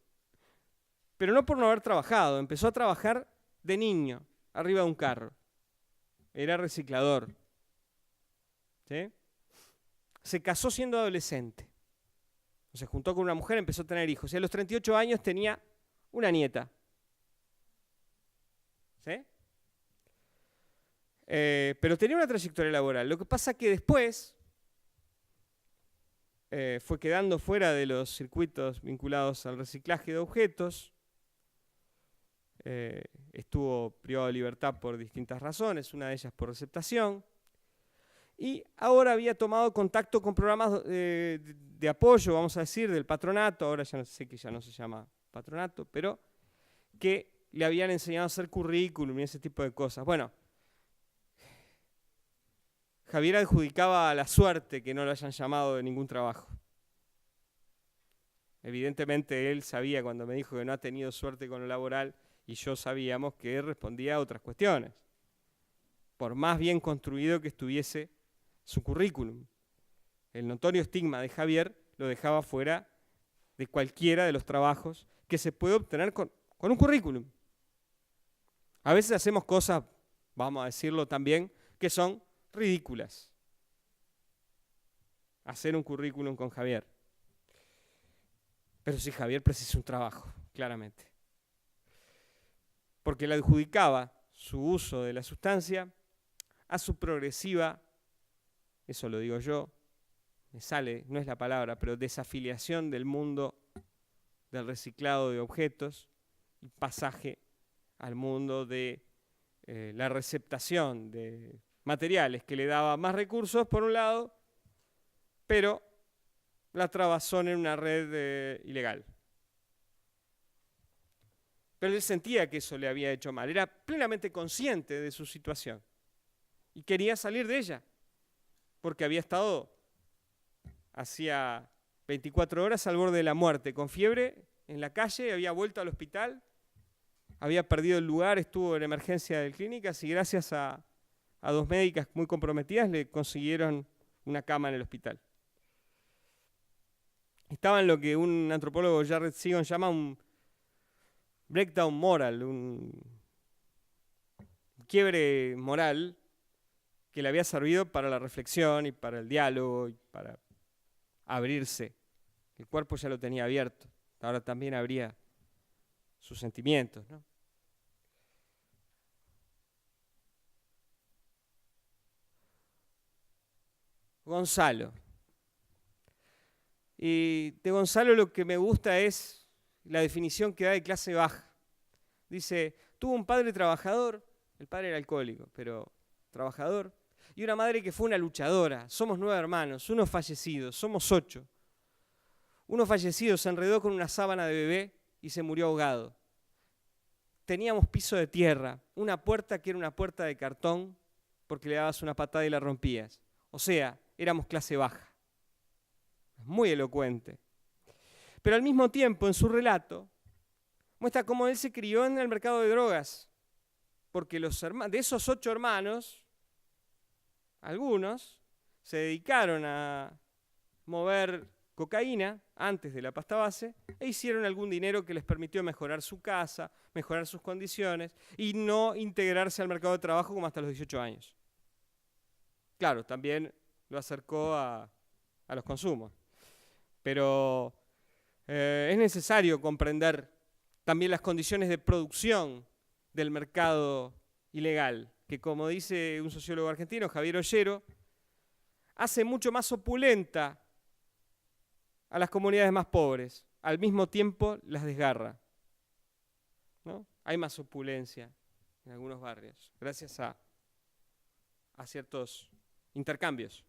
pero no por no haber trabajado. Empezó a trabajar de niño, arriba de un carro. Era reciclador. ¿Sí? Se casó siendo adolescente. Se juntó con una mujer, empezó a tener hijos. Y a los 38 años tenía una nieta. ¿Sí? Pero tenía una trayectoria laboral. Lo que pasa que después fue quedando fuera de los circuitos vinculados al reciclaje de objetos. Estuvo privado de libertad por distintas razones, una de ellas por receptación. y ahora había tomado contacto con programas de apoyo, vamos a decir, del patronato, ahora ya no sé que ya no se llama patronato, pero que le habían enseñado a hacer currículum y ese tipo de cosas. Bueno, Javier adjudicaba a la suerte que no lo hayan llamado de ningún trabajo. Evidentemente él sabía cuando me dijo que no ha tenido suerte con lo laboral y yo sabíamos que él respondía a otras cuestiones, por más bien construido que estuviese su currículum. El notorio estigma de Javier lo dejaba fuera de cualquiera de los trabajos que se puede obtener con un currículum. A veces hacemos cosas, vamos a decirlo también, que son ridículas. Hacer un currículum con Javier. Pero sí, Javier precisa un trabajo, claramente. Porque le adjudicaba su uso de la sustancia a su progresiva, eso lo digo yo, me sale, no es la palabra, pero desafiliación del mundo del reciclado de objetos y pasaje al mundo de la receptación de materiales que le daba más recursos por un lado, pero la trabazón en una red ilegal. Pero él sentía que eso le había hecho mal, era plenamente consciente de su situación y quería salir de ella, porque había estado hacía 24 horas al borde de la muerte, con fiebre, en la calle, había vuelto al hospital, había perdido el lugar, estuvo en emergencia de clínicas y gracias a dos médicas muy comprometidas le consiguieron una cama en el hospital. Estaba en lo que un antropólogo, Jared Sigon, llama un breakdown moral, un quiebre moral que le había servido para la reflexión y para el diálogo y para abrirse. El cuerpo ya lo tenía abierto, ahora también abría sus sentimientos, ¿no? Gonzalo. Y de Gonzalo lo que me gusta es la definición que da de clase baja. Dice, tuvo un padre trabajador, el padre era alcohólico, pero trabajador, y una madre que fue una luchadora. Somos 9 hermanos, uno fallecido, somos 8. Uno fallecido se enredó con una sábana de bebé y se murió ahogado. Teníamos piso de tierra, una puerta que era una puerta de cartón porque le dabas una patada y la rompías. O sea, éramos clase baja. Muy elocuente. Pero al mismo tiempo, en su relato, muestra cómo él se crió en el mercado de drogas. Porque de esos 8 hermanos, algunos se dedicaron a mover cocaína antes de la pasta base e hicieron algún dinero que les permitió mejorar su casa, mejorar sus condiciones y no integrarse al mercado de trabajo como hasta los 18 años. Claro, también lo acercó a los consumos. Pero es necesario comprender también las condiciones de producción del mercado ilegal, que como dice un sociólogo argentino, Javier Ollero, hace mucho más opulenta a las comunidades más pobres, al mismo tiempo las desgarra, ¿no? Hay más opulencia en algunos barrios, gracias a ciertos intercambios.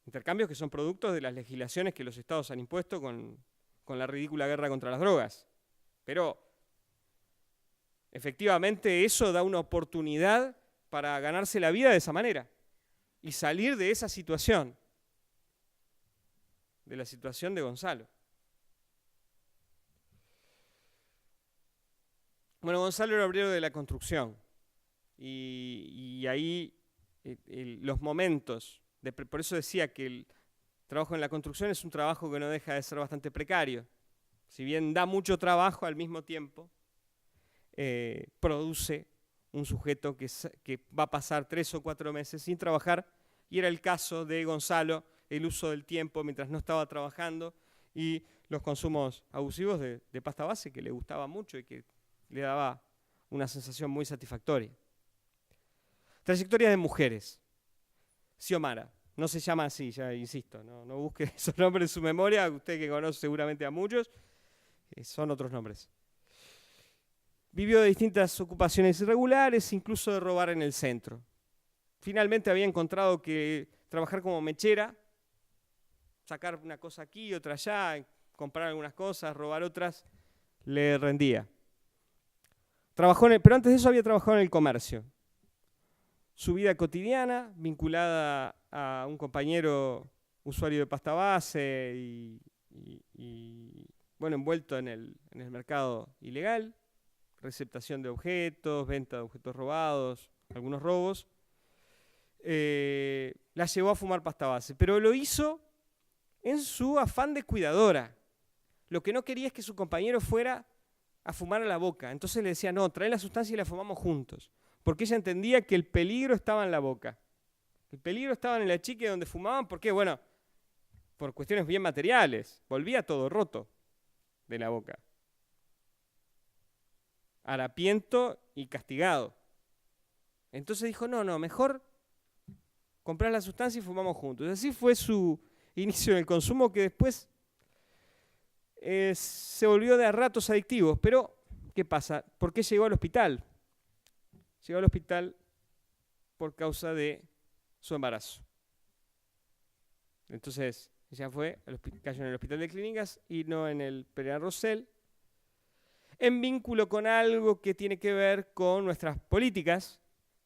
Intercambios que son productos de las legislaciones que los estados han impuesto con la ridícula guerra contra las drogas. Pero efectivamente eso da una oportunidad para ganarse la vida de esa manera y salir de esa situación, de la situación de Gonzalo. Bueno, Gonzalo era obrero de la construcción y ahí los momentos, por eso decía que el trabajo en la construcción es un trabajo que no deja de ser bastante precario. Si bien da mucho trabajo, al mismo tiempo produce un sujeto que va a pasar 3 o 4 meses sin trabajar, y era el caso de Gonzalo, el uso del tiempo mientras no estaba trabajando y los consumos abusivos de pasta base que le gustaba mucho y que le daba una sensación muy satisfactoria. Trayectoria de mujeres. Xiomara, no se llama así, ya insisto, no busque esos nombres en su memoria, usted que conoce seguramente a muchos, son otros nombres. Vivió de distintas ocupaciones irregulares, incluso de robar en el centro. finalmente había encontrado que trabajar como mechera, sacar una cosa aquí, otra allá, comprar algunas cosas, robar otras, le rendía. Pero antes de eso había trabajado en el comercio. Su vida cotidiana, vinculada a un compañero usuario de pasta base y bueno, envuelto en el mercado ilegal, receptación de objetos, venta de objetos robados, algunos robos, la llevó a fumar pasta base, pero lo hizo en su afán de cuidadora. Lo que no quería es que su compañero fuera a fumar a la boca. Entonces le decía, no, trae la sustancia y la fumamos juntos. Porque ella entendía que el peligro estaba en la boca. El peligro estaba en el achique donde fumaban, porque, bueno, por cuestiones bien materiales, volvía todo roto de la boca. Harapiento y castigado. Entonces dijo, no, mejor comprar la sustancia y fumamos juntos. Y así fue su inicio en el consumo, que después se volvió de a ratos adictivos. Pero, ¿qué pasa? ¿Por qué llegó al hospital? Llegó al hospital por causa de su embarazo. Entonces, ella cayó en el hospital de clínicas y no en el Pereira Rosell, en vínculo con algo que tiene que ver con nuestras políticas,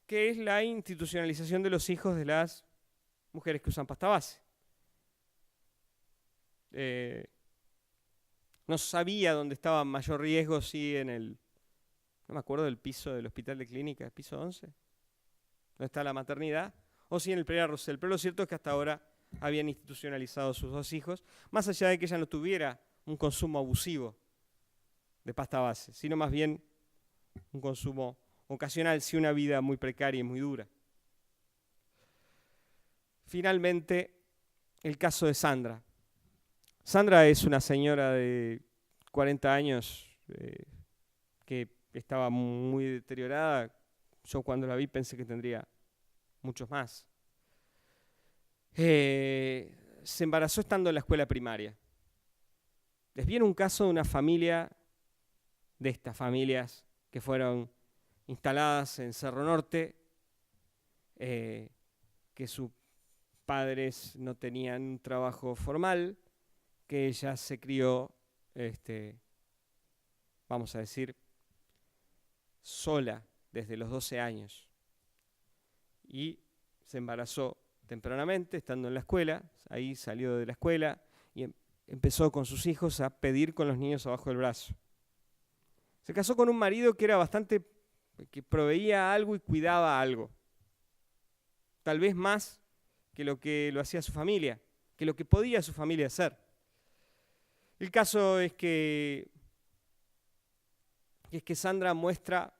que es la institucionalización de los hijos de las mujeres que usan pasta base. No sabía dónde estaba mayor riesgo, si en el, no me acuerdo del piso del hospital de clínicas, piso 11, donde está la maternidad, o si en el Pereira Rosell. Pero lo cierto es que hasta ahora habían institucionalizado sus dos hijos, más allá de que ella no tuviera un consumo abusivo de pasta base, sino más bien un consumo ocasional, sí, una vida muy precaria y muy dura. Finalmente, el caso de Sandra. Sandra es una señora de 40 años que estaba muy deteriorada. Yo cuando la vi pensé que tendría muchos más. Se embarazó estando en la escuela primaria. Les viene un caso de una familia, de estas familias que fueron instaladas en Cerro Norte, que sus padres no tenían un trabajo formal, que ella se crió, vamos a decir, sola desde los 12 años. Y se embarazó tempranamente, estando en la escuela. Ahí salió de la escuela y empezó con sus hijos a pedir con los niños abajo del brazo. Se casó con un marido que era que proveía algo y cuidaba algo. Tal vez más que lo hacía su familia, que lo que podía su familia hacer. El caso es que Sandra muestra,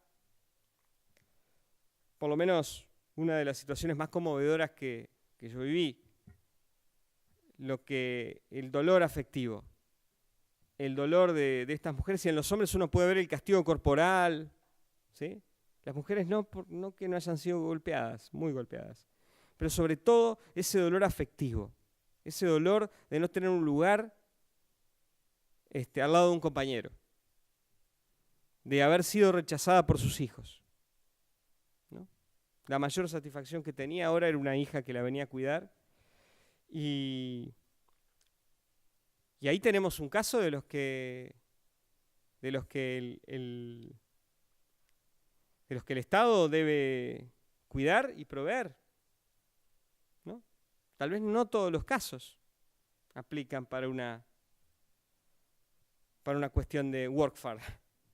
por lo menos, una de las situaciones más conmovedoras que yo viví, el dolor afectivo, el dolor de estas mujeres. Y en los hombres uno puede ver el castigo corporal, ¿sí? Las mujeres no que no hayan sido golpeadas, muy golpeadas, pero sobre todo ese dolor afectivo, ese dolor de no tener un lugar al lado de un compañero, de haber sido rechazada por sus hijos, ¿no? La mayor satisfacción que tenía ahora era una hija que la venía a cuidar. Y ahí tenemos un caso de los que el Estado debe cuidar y proveer, ¿no? Tal vez no todos los casos aplican para una cuestión de workfare,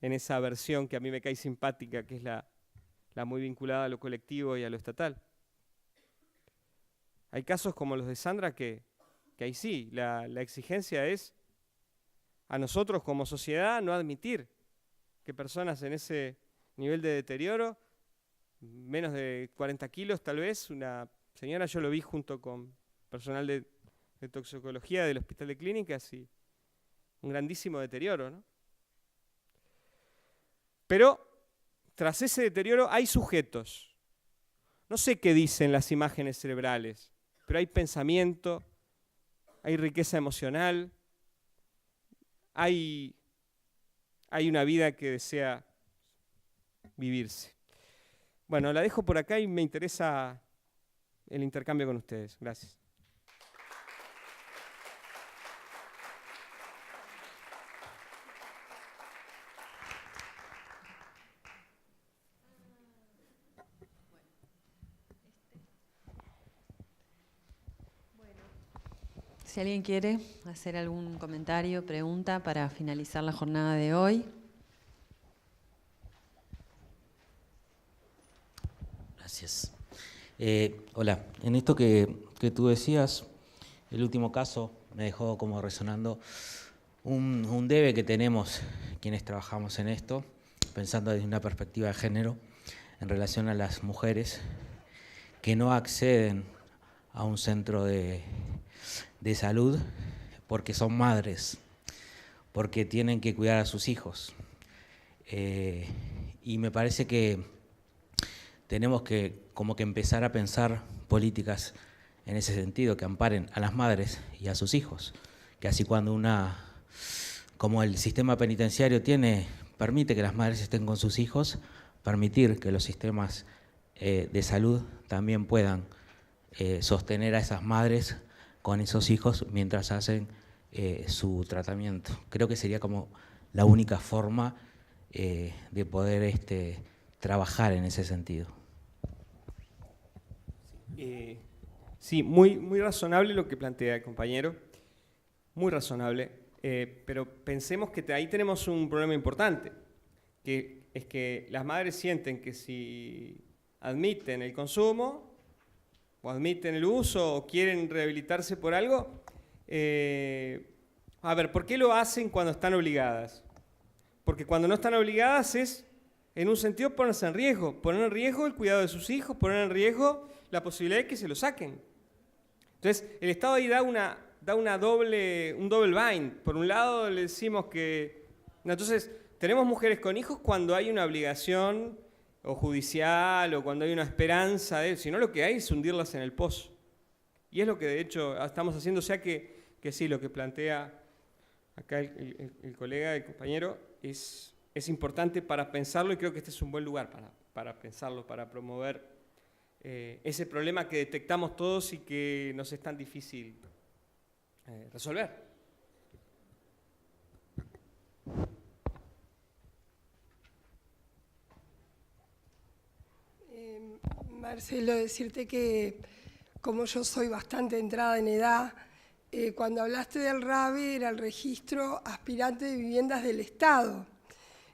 en esa versión que a mí me cae simpática, que es la muy vinculada a lo colectivo y a lo estatal. Hay casos como los de Sandra que ahí sí, la exigencia es a nosotros como sociedad no admitir que personas en ese nivel de deterioro, menos de 40 kilos tal vez, una señora, yo lo vi junto con personal de toxicología del Hospital de Clínicas, y un grandísimo deterioro, ¿no? Pero tras ese deterioro hay sujetos. No sé qué dicen las imágenes cerebrales, pero hay pensamiento, hay riqueza emocional, hay una vida que desea vivirse. Bueno, la dejo por acá y me interesa el intercambio con ustedes. Gracias. Si alguien quiere hacer algún comentario, pregunta para finalizar la jornada de hoy. Gracias. Hola, en esto que tú decías, el último caso me dejó como resonando un debe que tenemos quienes trabajamos en esto, pensando desde una perspectiva de género, en relación a las mujeres que no acceden a un centro de salud porque son madres, porque tienen que cuidar a sus hijos. Y me parece que tenemos que como que empezar a pensar políticas en ese sentido, que amparen a las madres y a sus hijos, que así cuando como el sistema penitenciario permite que las madres estén con sus hijos, permitir que los sistemas de salud también puedan sostener a esas madres con esos hijos mientras hacen su tratamiento. Creo que sería como la única forma de poder trabajar en ese sentido. Sí, muy razonable lo que plantea el compañero, muy razonable, pero pensemos que ahí tenemos un problema importante, que es que las madres sienten que si admiten el consumo, o admiten el uso, o quieren rehabilitarse por algo, a ver, ¿por qué lo hacen cuando están obligadas? Porque cuando no están obligadas es, en un sentido, ponerse en riesgo, poner en riesgo el cuidado de sus hijos, poner en riesgo la posibilidad de que se lo saquen. Entonces, el Estado ahí da un double bind. Por un lado le decimos que... Entonces, tenemos mujeres con hijos cuando hay una obligación o judicial o cuando hay una esperanza de... Si no, lo que hay es hundirlas en el pozo. Y es lo que de hecho estamos haciendo, o sea que sí, lo que plantea acá el colega, el compañero, es importante para pensarlo y creo que este es un buen lugar para pensarlo, para promover ese problema que detectamos todos y que nos es tan difícil resolver. Marcelo, decirte que como yo soy bastante entrada en edad, cuando hablaste del RAVE era el registro aspirante de viviendas del Estado,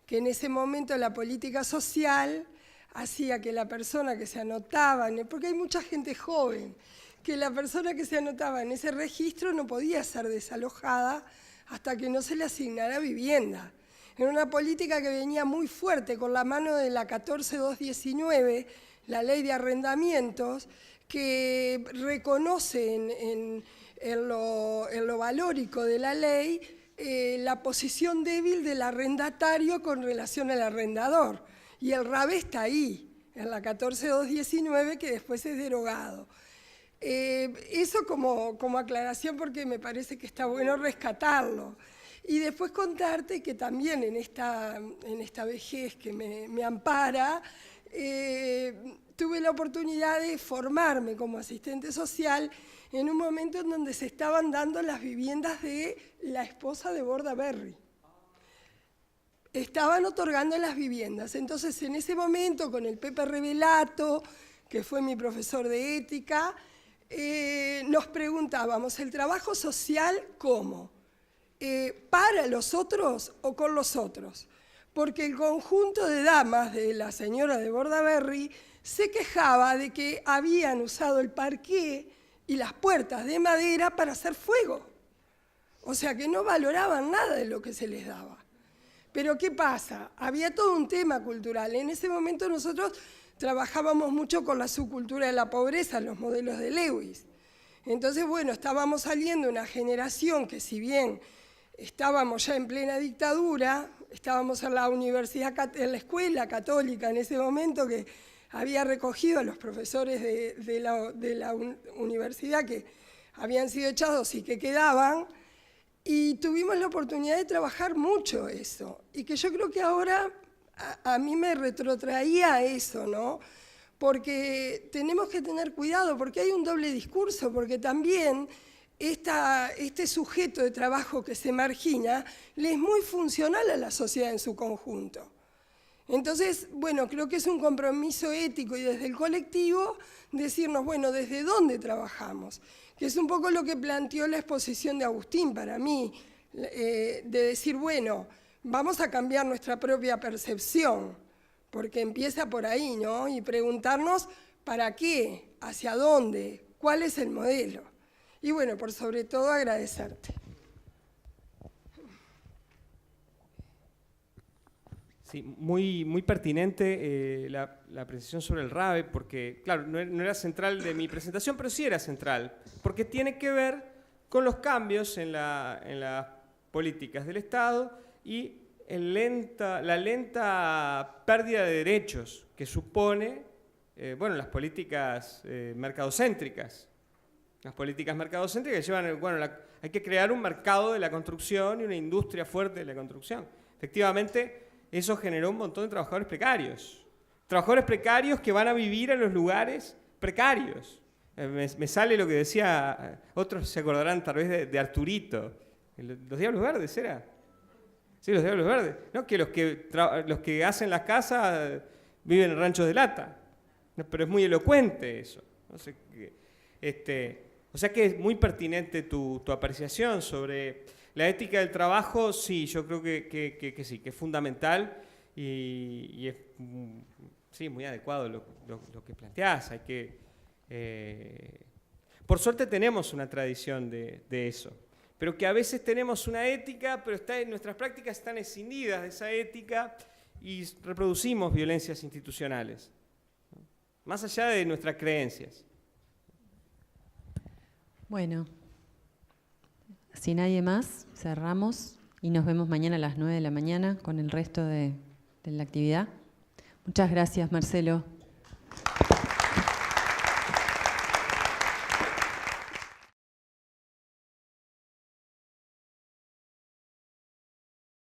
que en ese momento la política social hacía que la persona que se anotaba, porque hay mucha gente joven, que la persona que se anotaba en ese registro no podía ser desalojada hasta que no se le asignara vivienda. Era una política que venía muy fuerte con la mano de la 14219, la ley de arrendamientos, que reconoce en lo valórico de la ley la posición débil del arrendatario con relación al arrendador. Y el RAVE está ahí, en la 14219, que después es derogado. Eso como aclaración porque me parece que está bueno rescatarlo. Y después contarte que también en esta vejez que me ampara, tuve la oportunidad de formarme como asistente social en un momento en donde se estaban dando las viviendas de la esposa de Bordaberry. Estaban otorgando las viviendas. Entonces, en ese momento, con el Pepe Revelato, que fue mi profesor de ética, nos preguntábamos, ¿el trabajo social cómo? ¿Para los otros o con los otros? Porque el conjunto de damas de la señora de Bordaberry se quejaba de que habían usado el parqué y las puertas de madera para hacer fuego. O sea, que no valoraban nada de lo que se les daba. Pero ¿qué pasa? Había todo un tema cultural. En ese momento nosotros trabajábamos mucho con la subcultura de la pobreza, los modelos de Lewis. Entonces, bueno, estábamos saliendo una generación que si bien estábamos ya en plena dictadura, estábamos en la en la escuela católica en ese momento que había recogido a los profesores de la universidad que habían sido echados y que quedaban, y tuvimos la oportunidad de trabajar mucho eso, y que yo creo que ahora a mí me retrotraía eso, ¿no? porque tenemos que tener cuidado, porque hay un doble discurso, porque también este sujeto de trabajo que se margina le es muy funcional a la sociedad en su conjunto. Entonces, bueno, creo que es un compromiso ético y desde el colectivo decirnos, bueno, ¿desde dónde trabajamos? Que es un poco lo que planteó la exposición de Agustín para mí, de decir, bueno, vamos a cambiar nuestra propia percepción, porque empieza por ahí, ¿no? Y preguntarnos, ¿para qué? ¿Hacia dónde? ¿Cuál es el modelo? Y bueno, por sobre todo agradecerte. Sí, muy pertinente la precisión sobre el RAVE, porque, claro, no era central de mi presentación, pero sí era central, porque tiene que ver con los cambios en las políticas del Estado y la lenta pérdida de derechos que supone bueno, las políticas mercadocéntricas. Las políticas mercadocéntricas llevan, bueno, hay que crear un mercado de la construcción y una industria fuerte de la construcción. Efectivamente, eso generó un montón de trabajadores precarios. Trabajadores precarios que van a vivir en los lugares precarios. Me sale lo que decía, otros se acordarán tal vez de Arturito. ¿Los Diablos Verdes era? Sí, los Diablos Verdes. ¿No? Que los que hacen las casas viven en ranchos de lata. No, pero es muy elocuente eso. No sé, o sea que es muy pertinente tu apreciación sobre la ética del trabajo. Sí, yo creo que sí, que es fundamental y es sí, muy adecuado lo que planteás. Hay que, por suerte tenemos una tradición de eso, pero que a veces tenemos una ética, pero nuestras prácticas están escindidas de esa ética y reproducimos violencias institucionales, ¿no? Más allá de nuestras creencias. Bueno, si nadie más, cerramos y nos vemos mañana a las 9 de la mañana con el resto de la actividad. Muchas gracias, Marcelo.